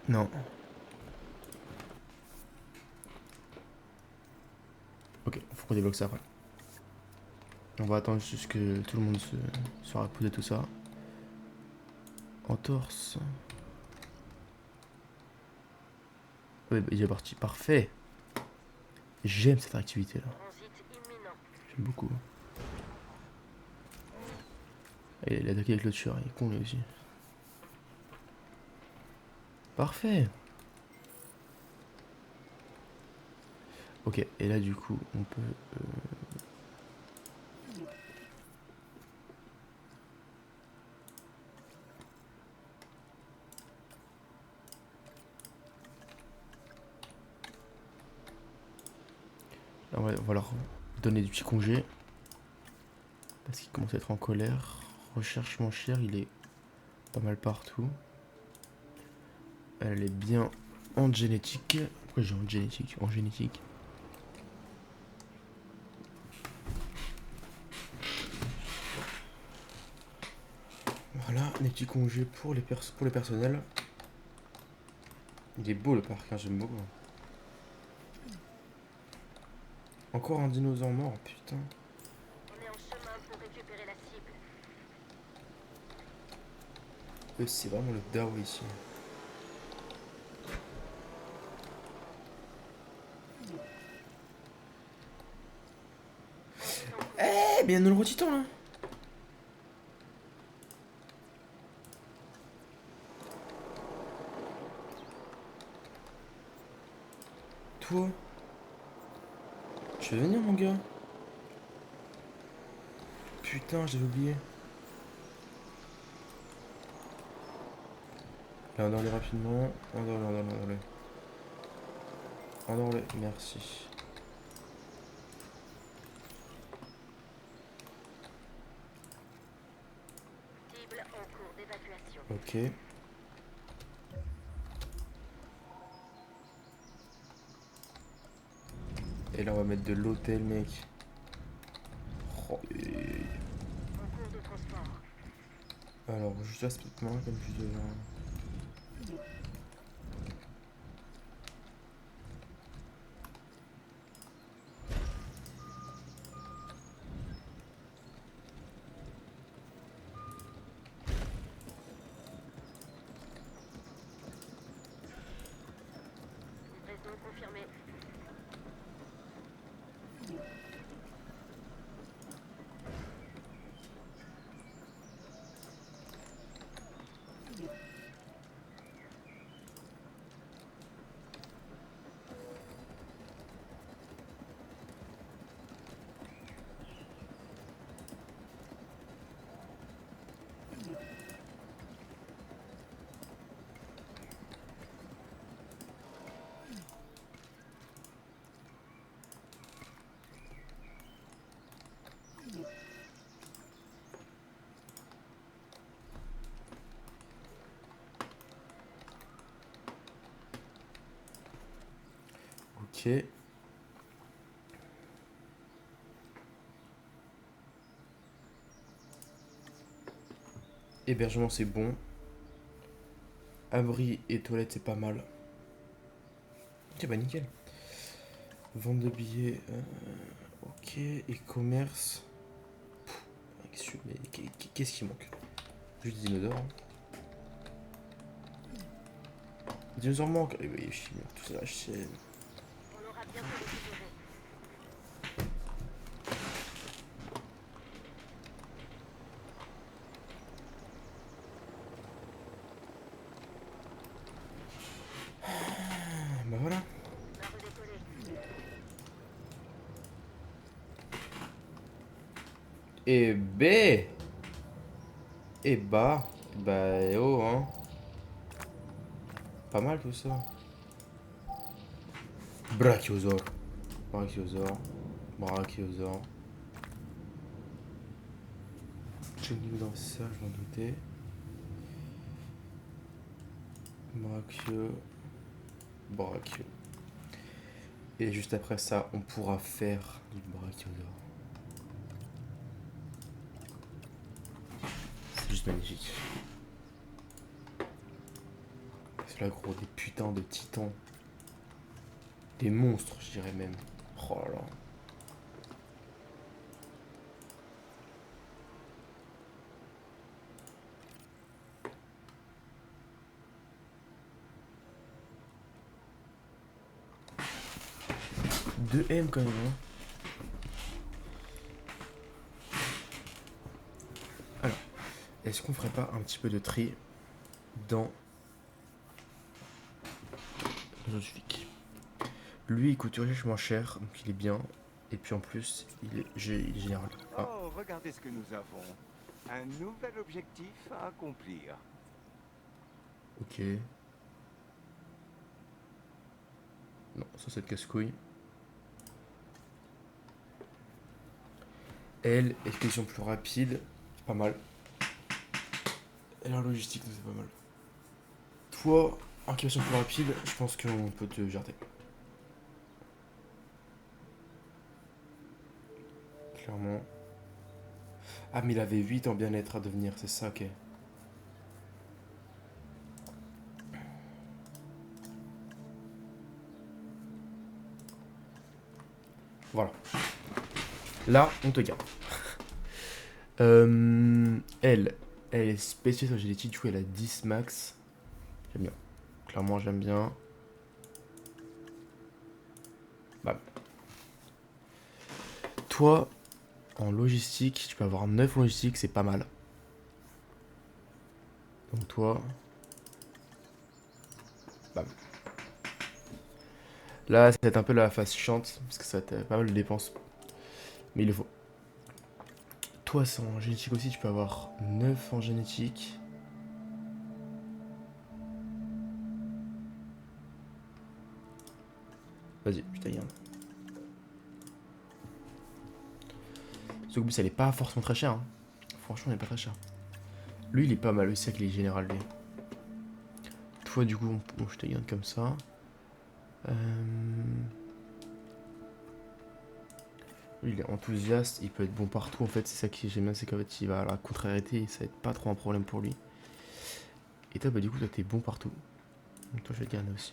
Non. Ok, faut qu'on débloque ça après. On va attendre jusqu'à ce que tout le monde soit reposé tout ça. Entorse. Ouais, bah, il est parti. Parfait. J'aime cette activité là. Transit imminent. J'aime beaucoup. Ah, il a attaqué avec le tueur, il est con lui aussi. Parfait. Ok, et là du coup, on peut... Là, on va leur donner du petit congé. Parce qu'il commence à être en colère. Recherche mon cher, il est pas mal partout. Elle est bien en génétique. Pourquoi j'ai en génétique? En génétique. Voilà, des petits congés pour les personnels. Il est beau le parc, hein, j'aime beaucoup. Encore un dinosaure mort, putain. On est en chemin pour récupérer la cible. C'est vraiment le DAO ici. Eh, bien nous le retitan là. Toi, tu veux venir mon gars? Putain, j'avais oublié. Là, endors-les rapidement. Endors-les. Endors-les, merci. Cible en cours d'évacuation. Ok. Et là, on va mettre de l'hôtel, mec. Oh, En cours de transport. alors, juste aspectement, comme je devais. Livraison confirmée. Ok. Hébergement, c'est bon. Abri et toilette, c'est pas mal. Ok, bah nickel. Vente de billets. Ok. E-commerce. Mais qu'est-ce qui manque? Juste des dinosaures. Hein. Dinosaures manquent. Eh oui, chimère, tout ça, la chaîne. On aura bientôt récupéré. Bah voilà. Va redécoller. Et B. Et bah. Bah, oh, hein. Pas mal tout ça. Brachiosaure. Brachiosaure. Brachiosaure. J'ai mis dans ça, je m'en doutais. Brachio. Brachio. Et juste après ça, on pourra faire du brachiosaure. C'est juste magnifique. C'est là gros des putains de titans. Des monstres, je dirais même. Oh là là. Deux M quand même. Hein. Est-ce qu'on ferait pas un petit peu de tri dans nos logistiques? Lui, il coûte moins cher, donc il est bien. Et puis en plus, il est général. Ah, Oh, regardez ce que nous avons. Un nouvel objectif à accomplir. ok. Non, ça c'est de casse-couille. Elle, expédition plus rapide, pas mal. Elle en logistique, c'est pas mal. Toi, incubation plus rapide, je pense qu'on peut te jarter. Clairement. Ah, mais il avait 8 en bien-être à devenir, c'est ça, ok. Voilà. Là, on te garde. Elle est spéciale sur génétique, du coup elle a 10 max. J'aime bien. Clairement, j'aime bien. Bam. Toi, en logistique, tu peux avoir 9 en logistique, c'est pas mal. Donc toi... Bam. Là, ça va être un peu la phase chiante, parce que ça va être pas mal de dépenses. Mais il le faut. Toi, c'est en génétique aussi, tu peux avoir 9 en génétique. Vas-y, je t'aille. Ce Goubus, elle est pas forcément très chère. Hein. Franchement, elle est pas très chère. Lui, il est pas mal aussi avec les générales. Lui. Toi, du coup, je te garde comme ça. Lui, il est enthousiaste, il peut être bon partout. En fait, c'est ça que j'aime bien, c'est qu'en fait, il va à la contrariété et ça va être pas trop un problème pour lui. Et toi, bah, du coup, toi, t'es bon partout. Donc, toi, je vais te garder aussi.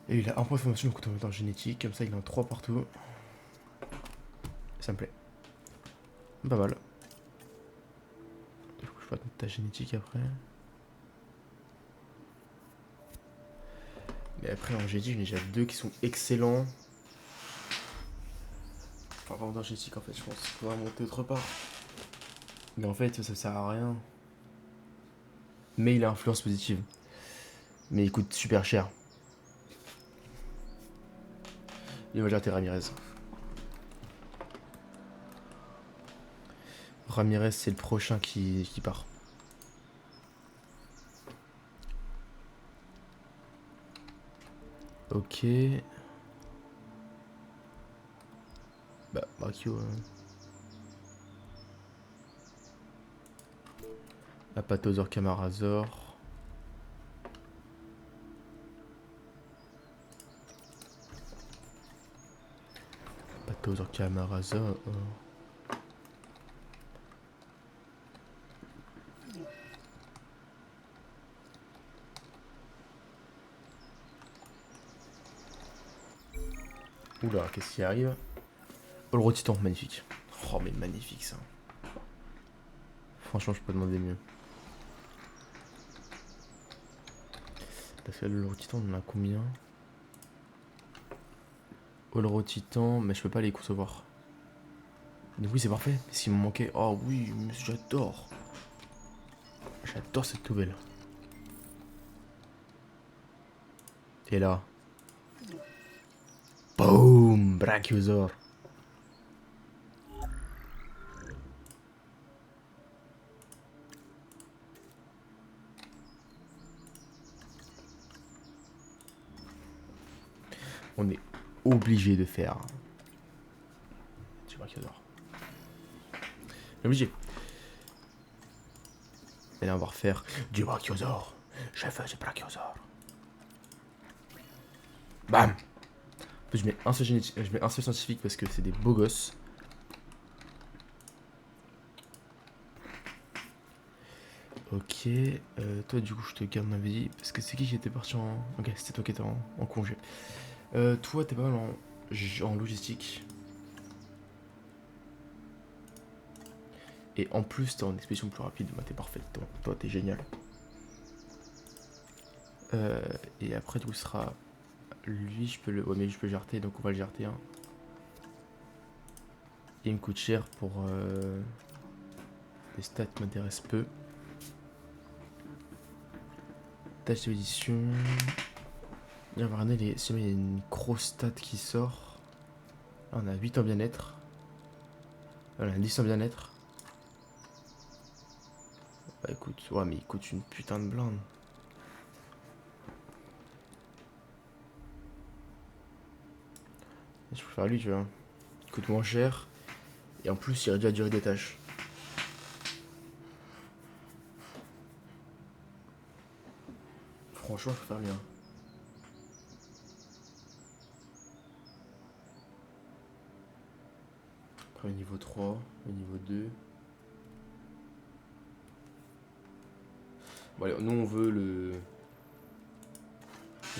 Et il a un point de formation, donc en génétique. Comme ça, il en a 3 partout. Ça me plaît. Pas mal. Du coup, je vais pas ta génétique après. Mais après, en génétique, j'en ai déjà 2 qui sont excellents. Enfin, vraiment en génétique, en fait, je pense. Faut vraiment monter autre part. Mais en fait, ça sert à rien. Mais il a influence positive. Mais il coûte super cher. Il va jeter Ramirez. Ramirez, c'est le prochain qui part. Ok. Bah, Brachio. Apatosaur, Camarazor. Apatosaur, Camarazor. Oula, qu'est-ce qui arrive? Oh, le Rotitan, magnifique. Oh, mais magnifique ça. Franchement, je peux pas demander mieux. Parce que le Rotitan, on en a combien? Olro Titan, mais je peux pas les concevoir. Donc oui, c'est parfait. S'il me manquait... Oh oui, j'adore. J'adore cette nouvelle. Et là... Boom, Brachiosaur. On est obligé de faire... Du Brachiosaur. Obligé. Et là, on va refaire du Brachiosaur. Je fais du Brachiosaur. Bam. En plus, je mets un seul génétique, je mets un seul scientifique parce que c'est des beaux gosses. Ok, toi du coup je te garde ma vie parce que c'est qui était parti en... Ok, c'était toi qui étais en congé. Toi t'es pas mal en logistique. Et en plus t'es en expédition plus rapide, bah t'es parfait, toi t'es génial. Et après du coup ce sera... Lui je peux le... Ouais mais je peux le jarter donc on va le jarter hein. Il me coûte cher pour... Les stats m'intéressent peu. Tâche d'expédition. On va regarder les... si il y a une grosse stat qui sort. Là, on a 8 en bien-être. Là, on a 10 en bien-être. Bah écoute, ouais mais il coûte une putain de blinde. Je préfère lui, tu vois. Il coûte moins cher. Et en plus, il réduit la durée des tâches. Franchement, je préfère lui. Hein. Après, le niveau 3, le niveau 2. Bon, allez, nous, on veut le...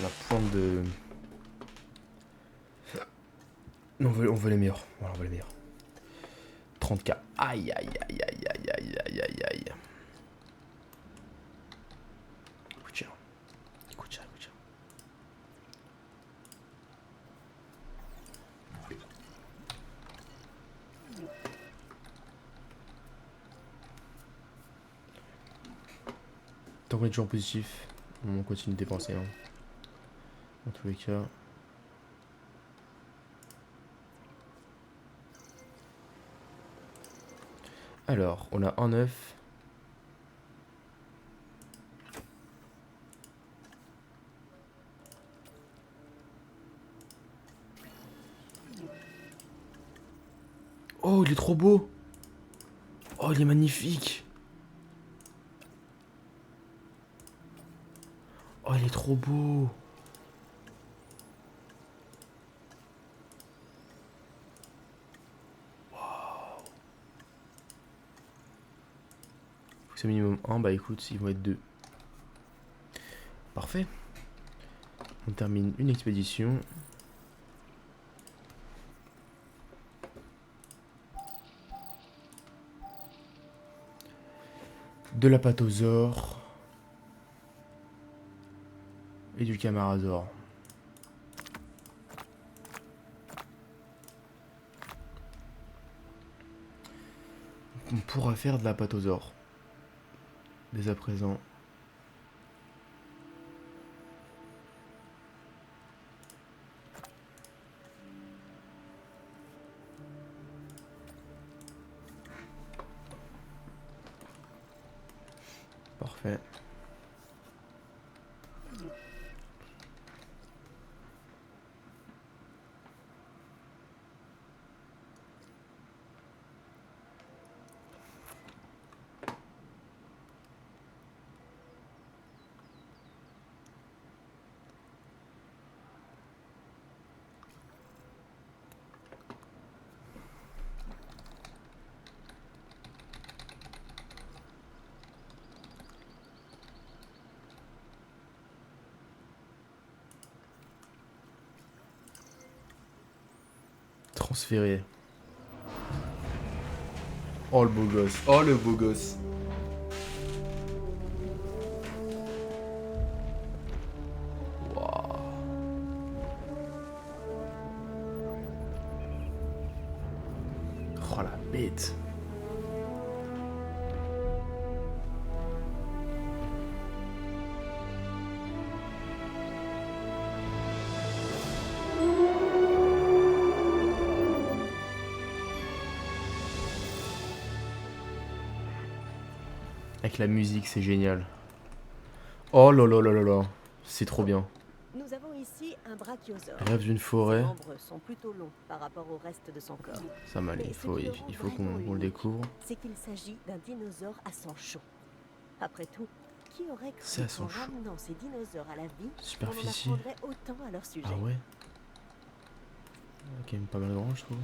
la pointe de... On veut les meilleurs. Voilà, on veut les meilleurs. 30K. Aïe, aïe, aïe, aïe, aïe, aïe, aïe, aïe, aïe. Il coûte cher. Il coûte cher, il coûte cher. Tant qu'on est toujours positif, on continue de dépenser. Hein. Dans tous les cas. Alors, on a un 9. Oh, il est trop beau. Oh, il est magnifique. Oh, il est trop beau. Faut que c'est minimum 1. Bah écoute, ils vont être 2. Parfait. On termine une expédition. De la pathosaure. Et du camarazore. On pourra faire de la pathosaure. Dès à présent. Parfait. Transférer. Oh le beau gosse. Oh le beau gosse. Waouh. Oh la bête. Avec la musique, c'est génial. Oh là là là là là. C'est trop bien. Nous avons ici un brachiosaure. Rêve d'une Ses forêt. membres sont plutôt longs par rapport au reste de son corps. Ça m'allait. Mais Il ce faut, qui le il rend faut vraiment qu'on le unique, découvre. C'est qu'il s'agit d'un dinosaure à sang chaud. Après tout, qui aurait C'est cru à sang qu'en chaud. ramenant ces dinosaures à la vie, Superficie. on en apprendrait autant à leur sujet. Ah ouais. Quand même pas mal grand, je trouve.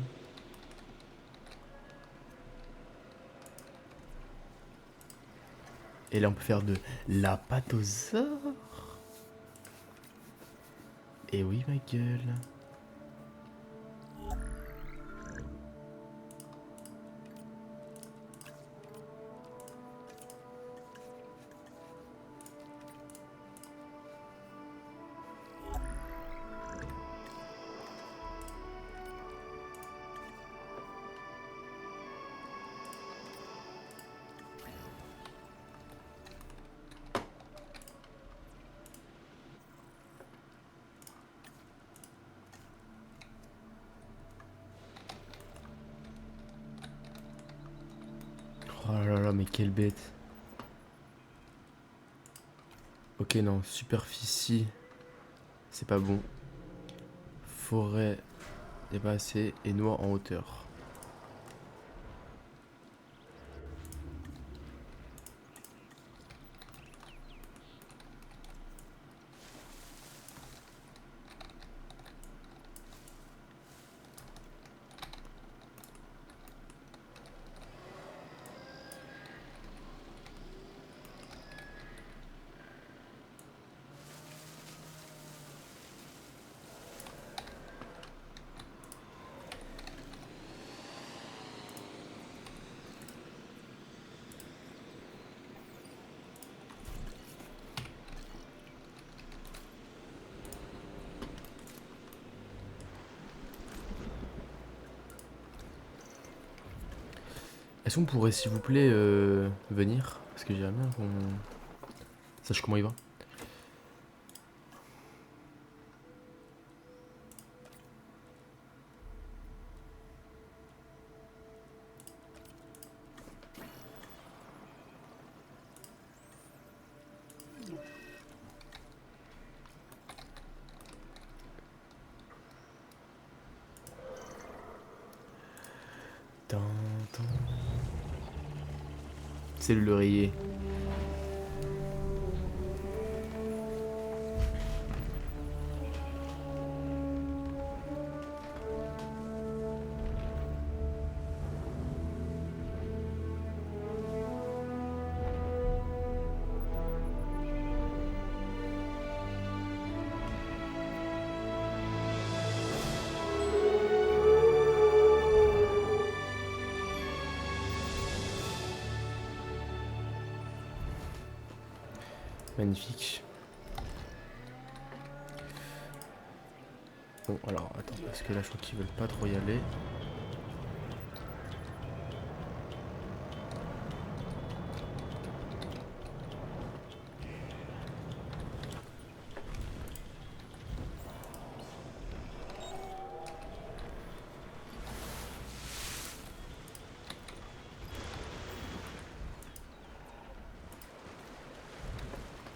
Et là, on peut faire de la pathosaure. Et oui, ma gueule. Oh là là, mais quelle bête. Ok, non, superficie, c'est pas bon. Forêt, y a pas assez. Et noix en hauteur. Est-ce qu'on pourrait, s'il vous plaît, venir? Parce que j'aimerais bien qu'on sache comment il va. Tin, tin. C'est le rayé. Magnifique. Bon, alors, attends, parce que là, je crois qu'ils veulent pas trop y aller.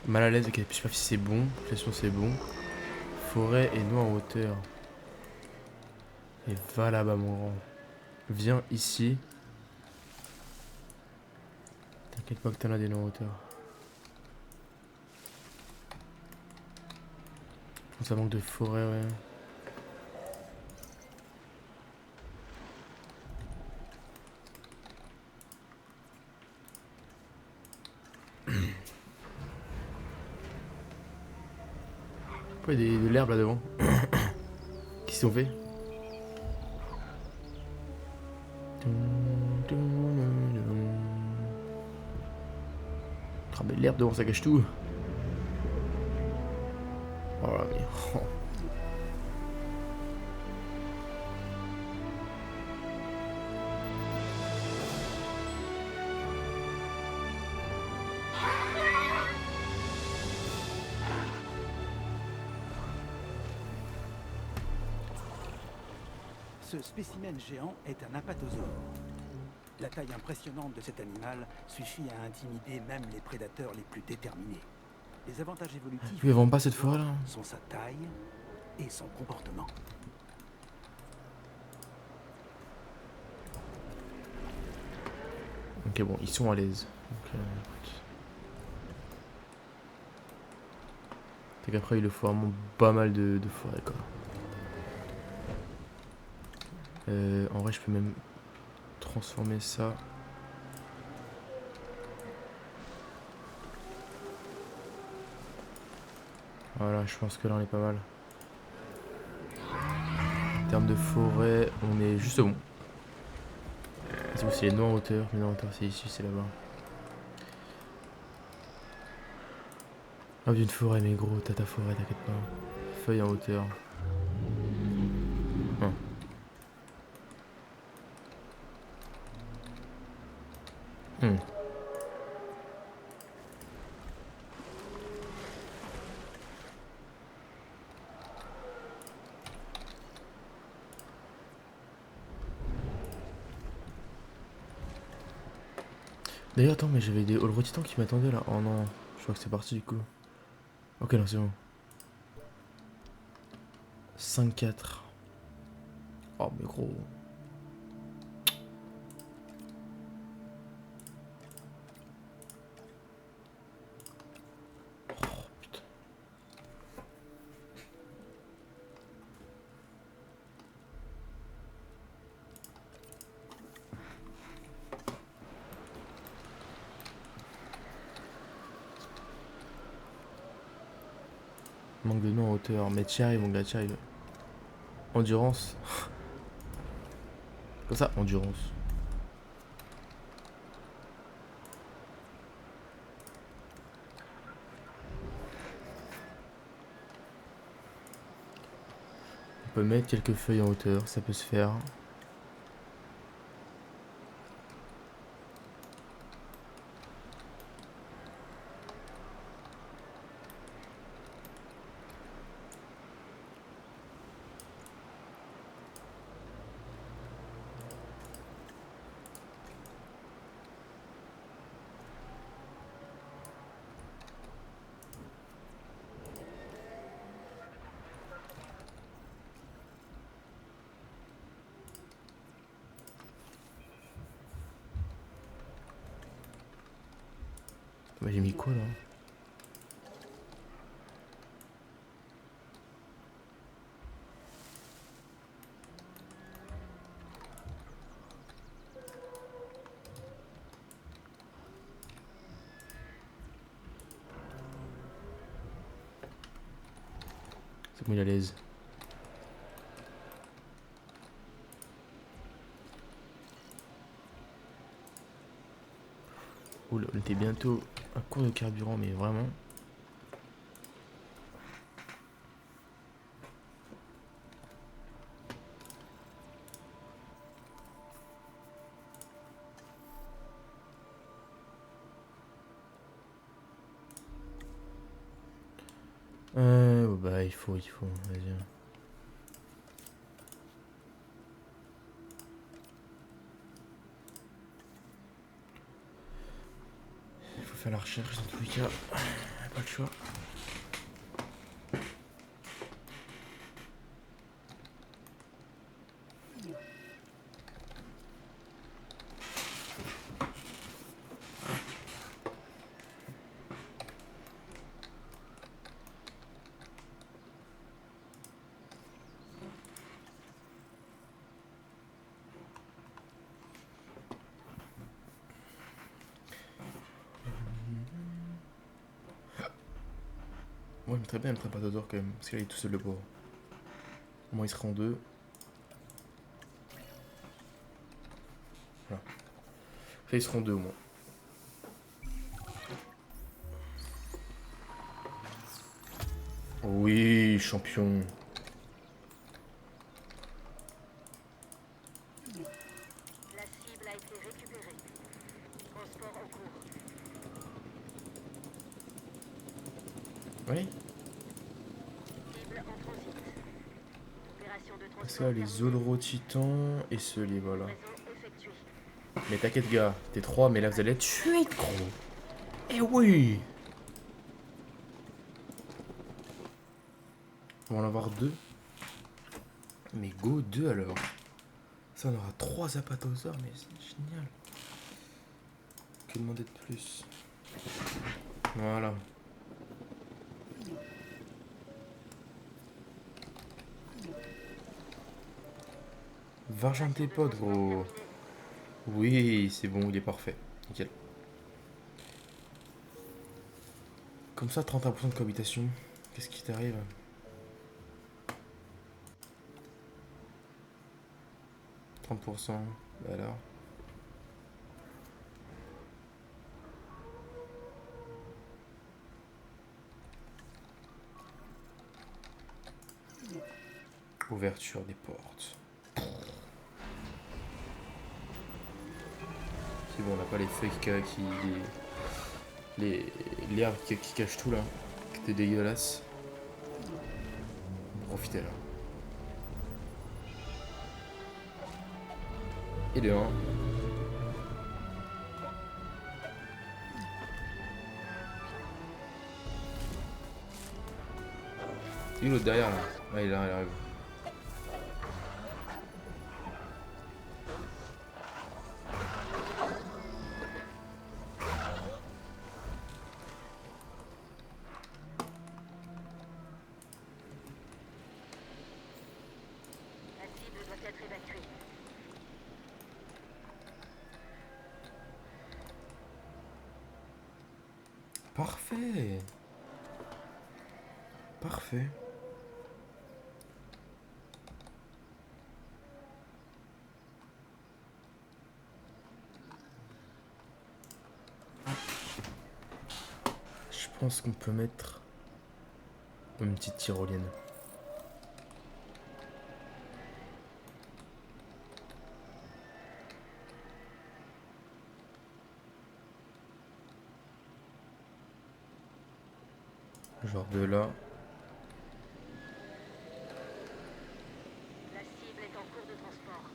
Mal à l'aise, ok, superficie c'est bon, pression c'est bon. Forêt et noix en hauteur. Et va là-bas mon grand. Viens ici. T'inquiète pas que t'en as des noix en hauteur. Je pense que ça manque de forêt, ouais. Pourquoi il y a de l'herbe là devant? Qu'est-ce qu'ils ont fait? Ah mais l'herbe devant ça gâche tout. Oh là mais... oh. Ce spécimen géant est un apatosaure. La taille impressionnante de cet animal suffit à intimider même les prédateurs les plus déterminés. Les avantages évolutifs Ils vendent pas cette forêt là? sont sa taille et son comportement. Ok bon, ils sont à l'aise. Donc, écoute. C'est qu'après il leur faut vraiment pas mal de forêt quoi. En vrai je peux même transformer ça. Voilà, je pense que là on est pas mal. En termes de forêt, on est juste bon. C'est où c'est les noix en hauteur? Les noix en hauteur c'est ici, c'est là-bas. Ah, d'une forêt, mais gros, t'as ta forêt, t'inquiète pas. Feuilles en hauteur. Hein. Hmm. D'ailleurs, attends, mais j'avais des All Titans qui m'attendaient là. Oh non, je crois que c'est parti du coup. Ok, non, c'est bon. 5-4. Oh, mais gros. Oh, putain. Manque de nom en hauteur. Mais t'y arrives, mon gars, t'y arrives. Endurance. Comme ça, endurance. On peut mettre quelques feuilles en hauteur, ça peut se faire. Bah, j'ai mis quoi là? C'est bon, il est à l'aise. Oula, on était bientôt à court de carburant, mais vraiment. Bah il faut, vas-y. Il faut faire la recherche dans tous les cas. Pas le choix. Moi, je mettrais bien le préparateur quand même, parce qu'il est tout seul le pauvre. Au moins, il sera en deux. Voilà. Ça, ils seront deux au moins. Oui, champion. La cible a été récupérée. Transport en cours. Oui. Cible en transit. Opération de transport. Ça, les Olro Titans et ceux-là, voilà. Livraison effectuée. Mais t'inquiète, gars, t'es trois, mais là, vous allez être 8, gros. Eh oui. On va en avoir deux. Mais go, deux alors. Ça, on aura 3 zapatosaures, mais c'est génial. Que demander de plus? Voilà. Va rejoindre tes potes, gros. Oui, c'est bon, il est parfait. Nickel. Comme ça, 31% de cohabitation. Qu'est-ce qui t'arrive? « 30%, bah alors. Ouverture des portes. C'est bon, on n'a pas les feuilles l'herbe qui cache tout là. C'était dégueulasse. Profitez là. Et de 1. Il est l'autre derrière là. Ah, il est là, il arrive. La cible doit être évacuée. Parfait. Parfait. Je pense qu'on peut mettre une petite tyrolienne. Genre de là. La cible est en cours de transport.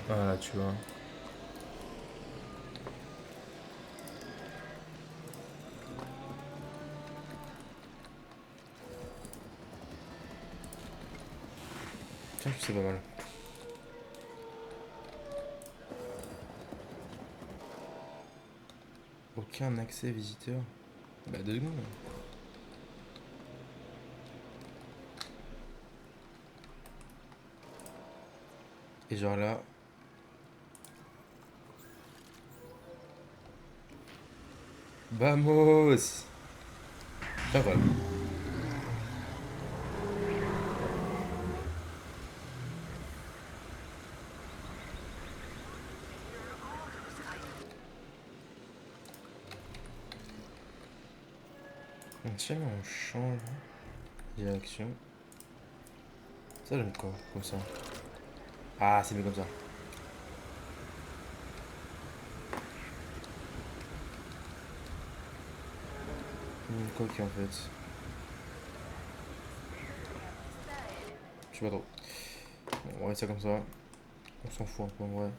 Voilà, tu vois. Tiens, c'est pas mal. Aucun accès visiteur. Bah 2 secondes. Et genre là. Vamos! Ah voilà. Tiens, on change direction. Ça j'aime quoi, comme ça. Ah, c'est mieux comme ça. Une coque en fait. Je sais pas trop. Bon, on va laisser ça comme ça. On s'en fout un peu en vrai.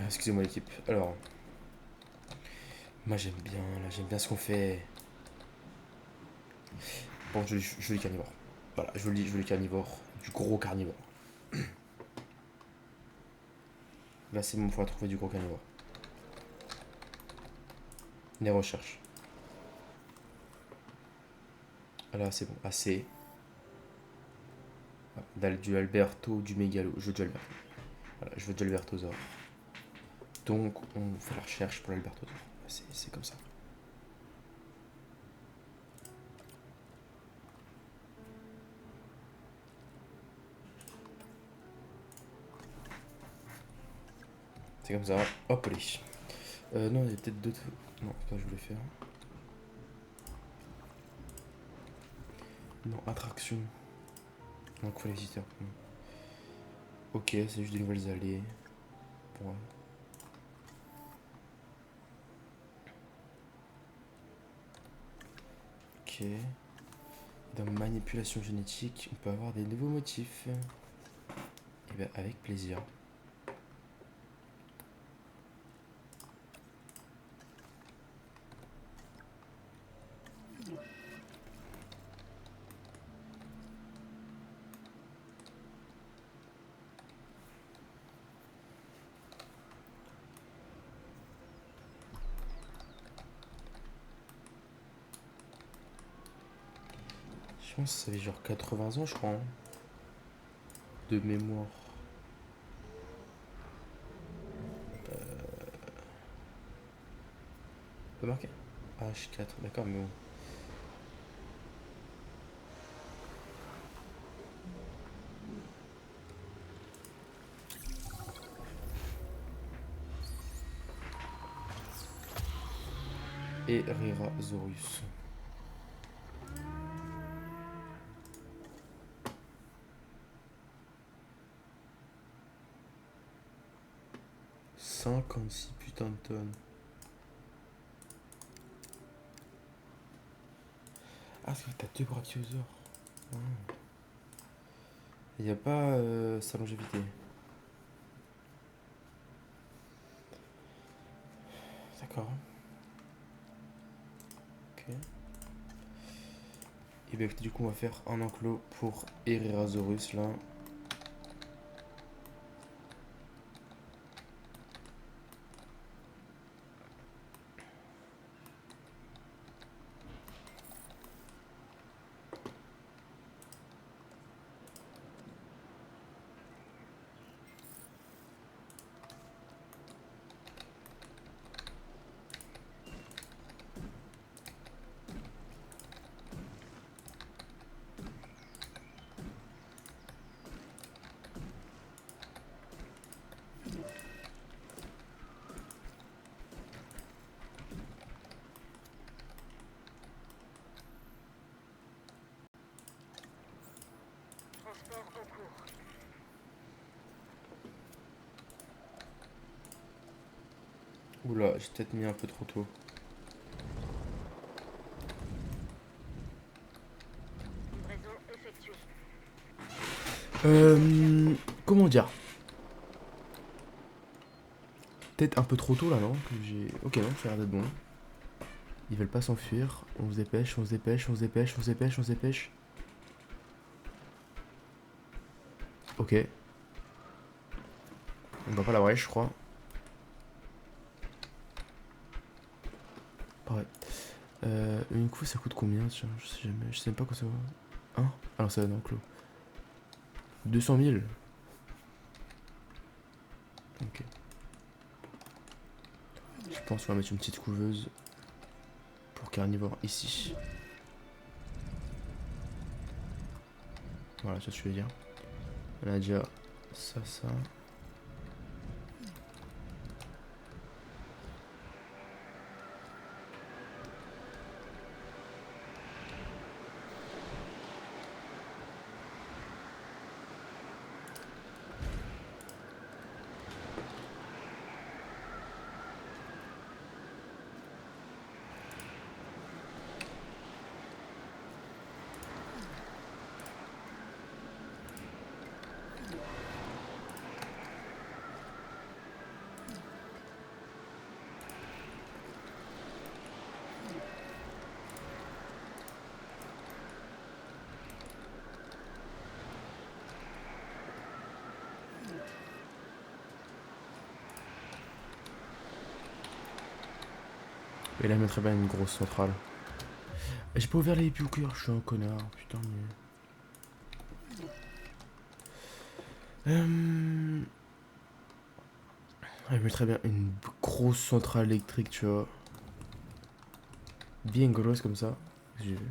Excusez-moi l'équipe. Alors, moi j'aime bien, là j'aime bien ce qu'on fait. Bon, je veux les carnivores. Voilà, je vous le dis, je veux les carnivores. Du gros carnivore. Là c'est bon, il faudra trouver du gros carnivore. Les recherches. Là c'est bon, assez. Du Alberto, du Mégalo. Je veux du Alberto. Voilà, je veux du Albertosaure. Donc on fait la recherche pour l'Albertosaure. C'est comme ça. C'est comme ça. Hop, allez. Non, il y a peut-être d'autres. Non, c'est pas ce que je voulais faire. Non, attraction. Donc, faut les visiteurs. Ok, c'est juste des nouvelles allées. Ouais. Ok. Dans manipulation génétique, on peut avoir des nouveaux motifs. Et bien, avec plaisir. Je pense que ça fait genre 80 ans, je crois. Hein, de mémoire. Pas marqué H4, d'accord, mais bon. Et Rirasaurus. « 56 putains de tonnes. » Ah, parce que t'as deux brachiosaures. Il n'y a pas sa longévité. D'accord. Ok. Et bien du coup on va faire un enclos pour Herrerasaurus là. Transport en cours. Oula, j'ai peut-être mis un peu trop tôt. Livraison effectuée. Comment dire? Peut-être un peu trop tôt là, non? Ok, non, ça a l'air d'être bon. Ils veulent pas s'enfuir. On se dépêche, on se dépêche, on se dépêche, on se dépêche, on se dépêche. Ok. On va pas la brèche, je crois. Pareil. Une coupe, ça coûte combien? Tiens, je sais même pas quoi ça va. Hein? Alors ça va dans le clos. 200 000. Ok. Je pense qu'on va mettre une petite couveuse pour carnivore ici. Voilà, ça je veux dire. On a déjà ça. Et là, mettrait bien une grosse centrale. J'ai pas ouvert les bunkers, je suis un connard, putain, mais. Je mettrais bien une grosse centrale électrique, tu vois. Bien grosse comme ça. J'ai vu.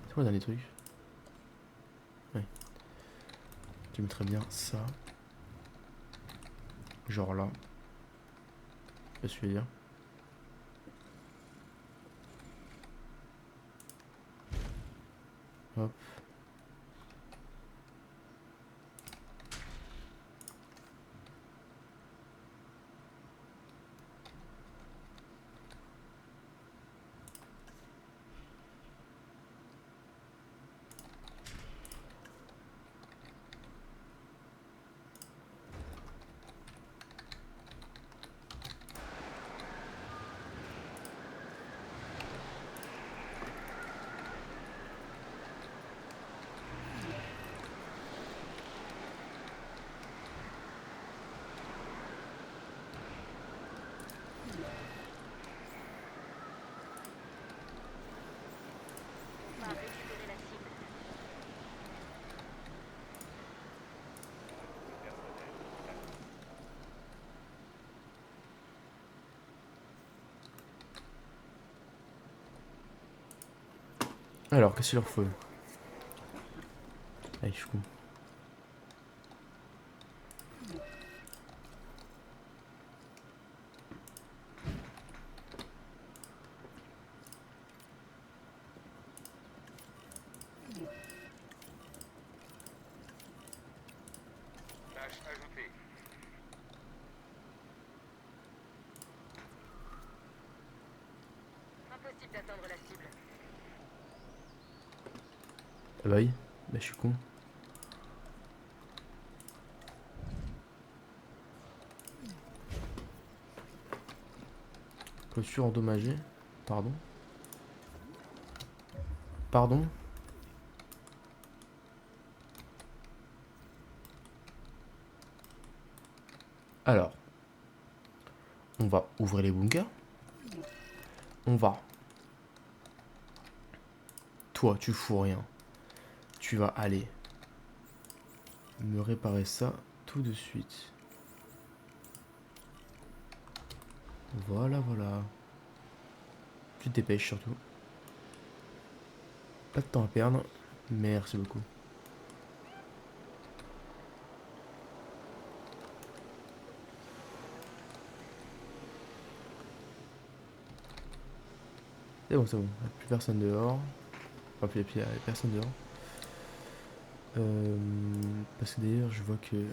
C'est quoi le dernier truc? Ouais. Je mettrais bien ça. Genre là. Je sais pas ce que je veux dire. Hop. On va récupérer la cible. Alors, qu'est-ce qu'il leur faut? Allez, je suis con. Tâche ajoutée. Impossible d'atteindre la cible. Ah bah oui, bah je suis con. Clôture endommagée. Pardon. Pardon. Alors, on va ouvrir les bunkers. On va. Toi, tu fous rien. Tu vas aller me réparer ça tout de suite. Voilà, voilà. Tu te dépêches surtout. Pas de temps à perdre. Merci beaucoup. C'est bon, c'est bon. Il n'y a plus personne dehors. Enfin, il n'y a personne dehors. Parce que d'ailleurs, je vois que...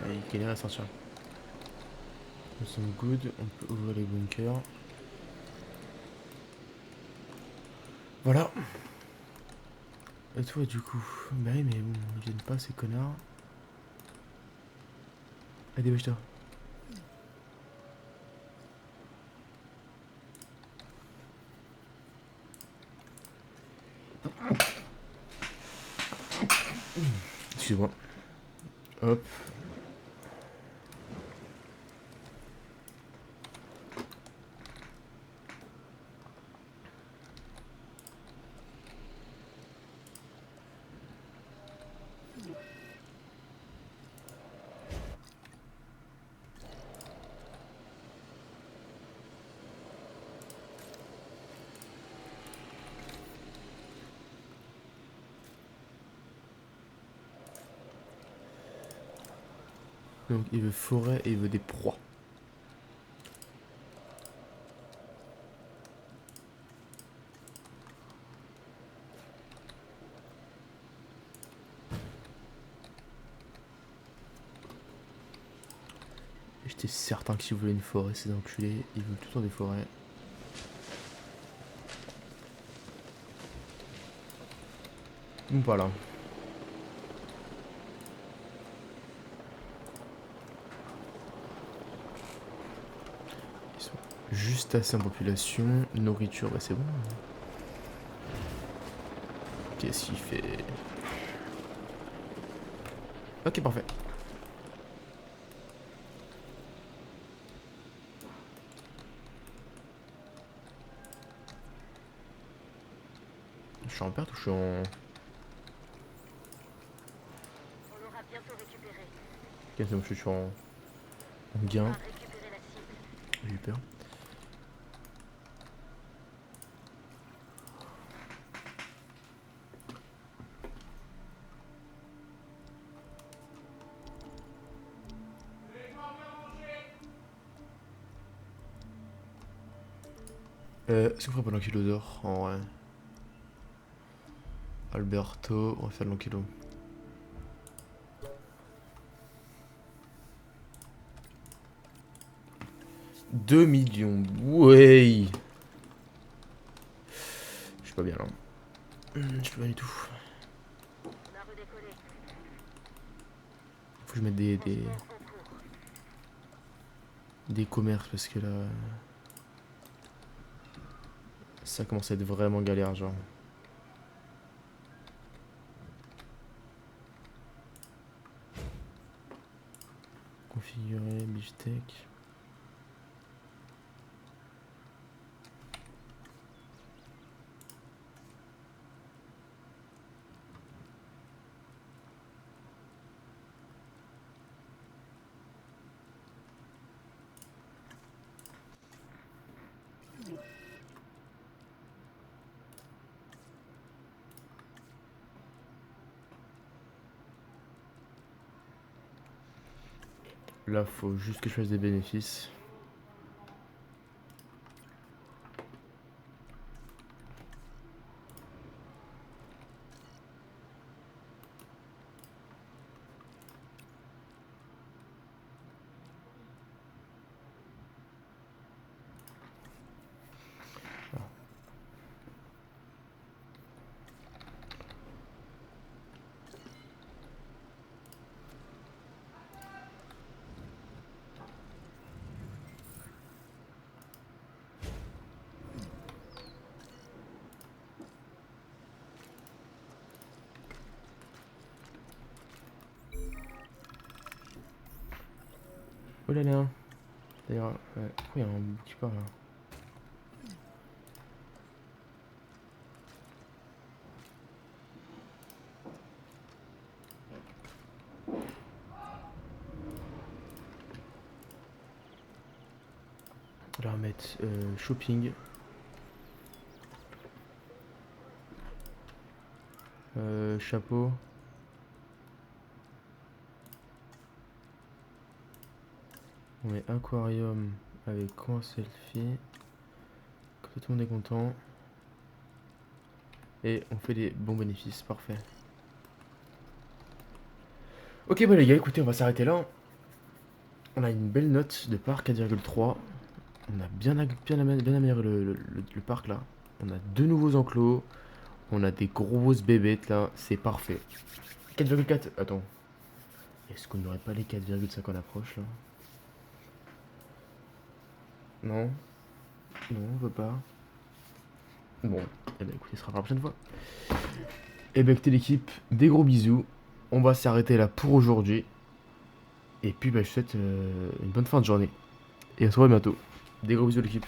Allez, quelle est la sortir. Nous sommes good. On peut ouvrir les bunkers. Voilà. Et toi, du coup? Bah oui, mais bon, ils viennent pas, ces connards. Allez, dépêche-toi. Excuse-moi. Hop. Donc il veut forêt et il veut des proies. J'étais certain que s'ils voulaient une forêt, ces enculés, ils veulent tout le temps des forêts. Donc voilà. Ils sont juste assez en population. Nourriture, bah c'est bon. Qu'est-ce qu'il fait? Ok, parfait. Je suis en perte ou je suis en... On aura bientôt récupéré. Ok, c'est bon, je suis en On gain. va récupérer la cible. J'ai peur. Est-ce qu'on ferait pas l'ankylosaure en vrai? Alberto, on va faire l'ankylo. « 2 millions, ouais. Je suis pas bien là. Je suis pas bien du tout. On a redécollé. Faut que je mette En cours. des commerces parce que là... Ça commence à être vraiment galère genre. Configurer, beefsteak. Là, faut juste que je fasse des bénéfices. Oh là là. D'ailleurs, pourquoi il y a un bout qui part là? On va remettre shopping. Chapeau. On met aquarium avec coin selfie. Comme tout le monde est content. Et on fait des bons bénéfices, parfait. Ok, bah les gars, écoutez, on va s'arrêter là. On a une belle note de parc, 4,3. On a bien amélioré le parc là. On a 2 nouveaux enclos. On a des grosses bébêtes là, c'est parfait. 4,4, attends. Est-ce qu'on n'aurait pas les 4,5 en approche là? Non. Non, on veut pas. Bon, eh ben écoutez, ce sera pour la prochaine fois. Et ben écoutez l'équipe, des gros bisous. On va s'arrêter là pour aujourd'hui. Et puis bah, je vous souhaite une bonne fin de journée. Et on se revoit bientôt. Des gros bisous l'équipe.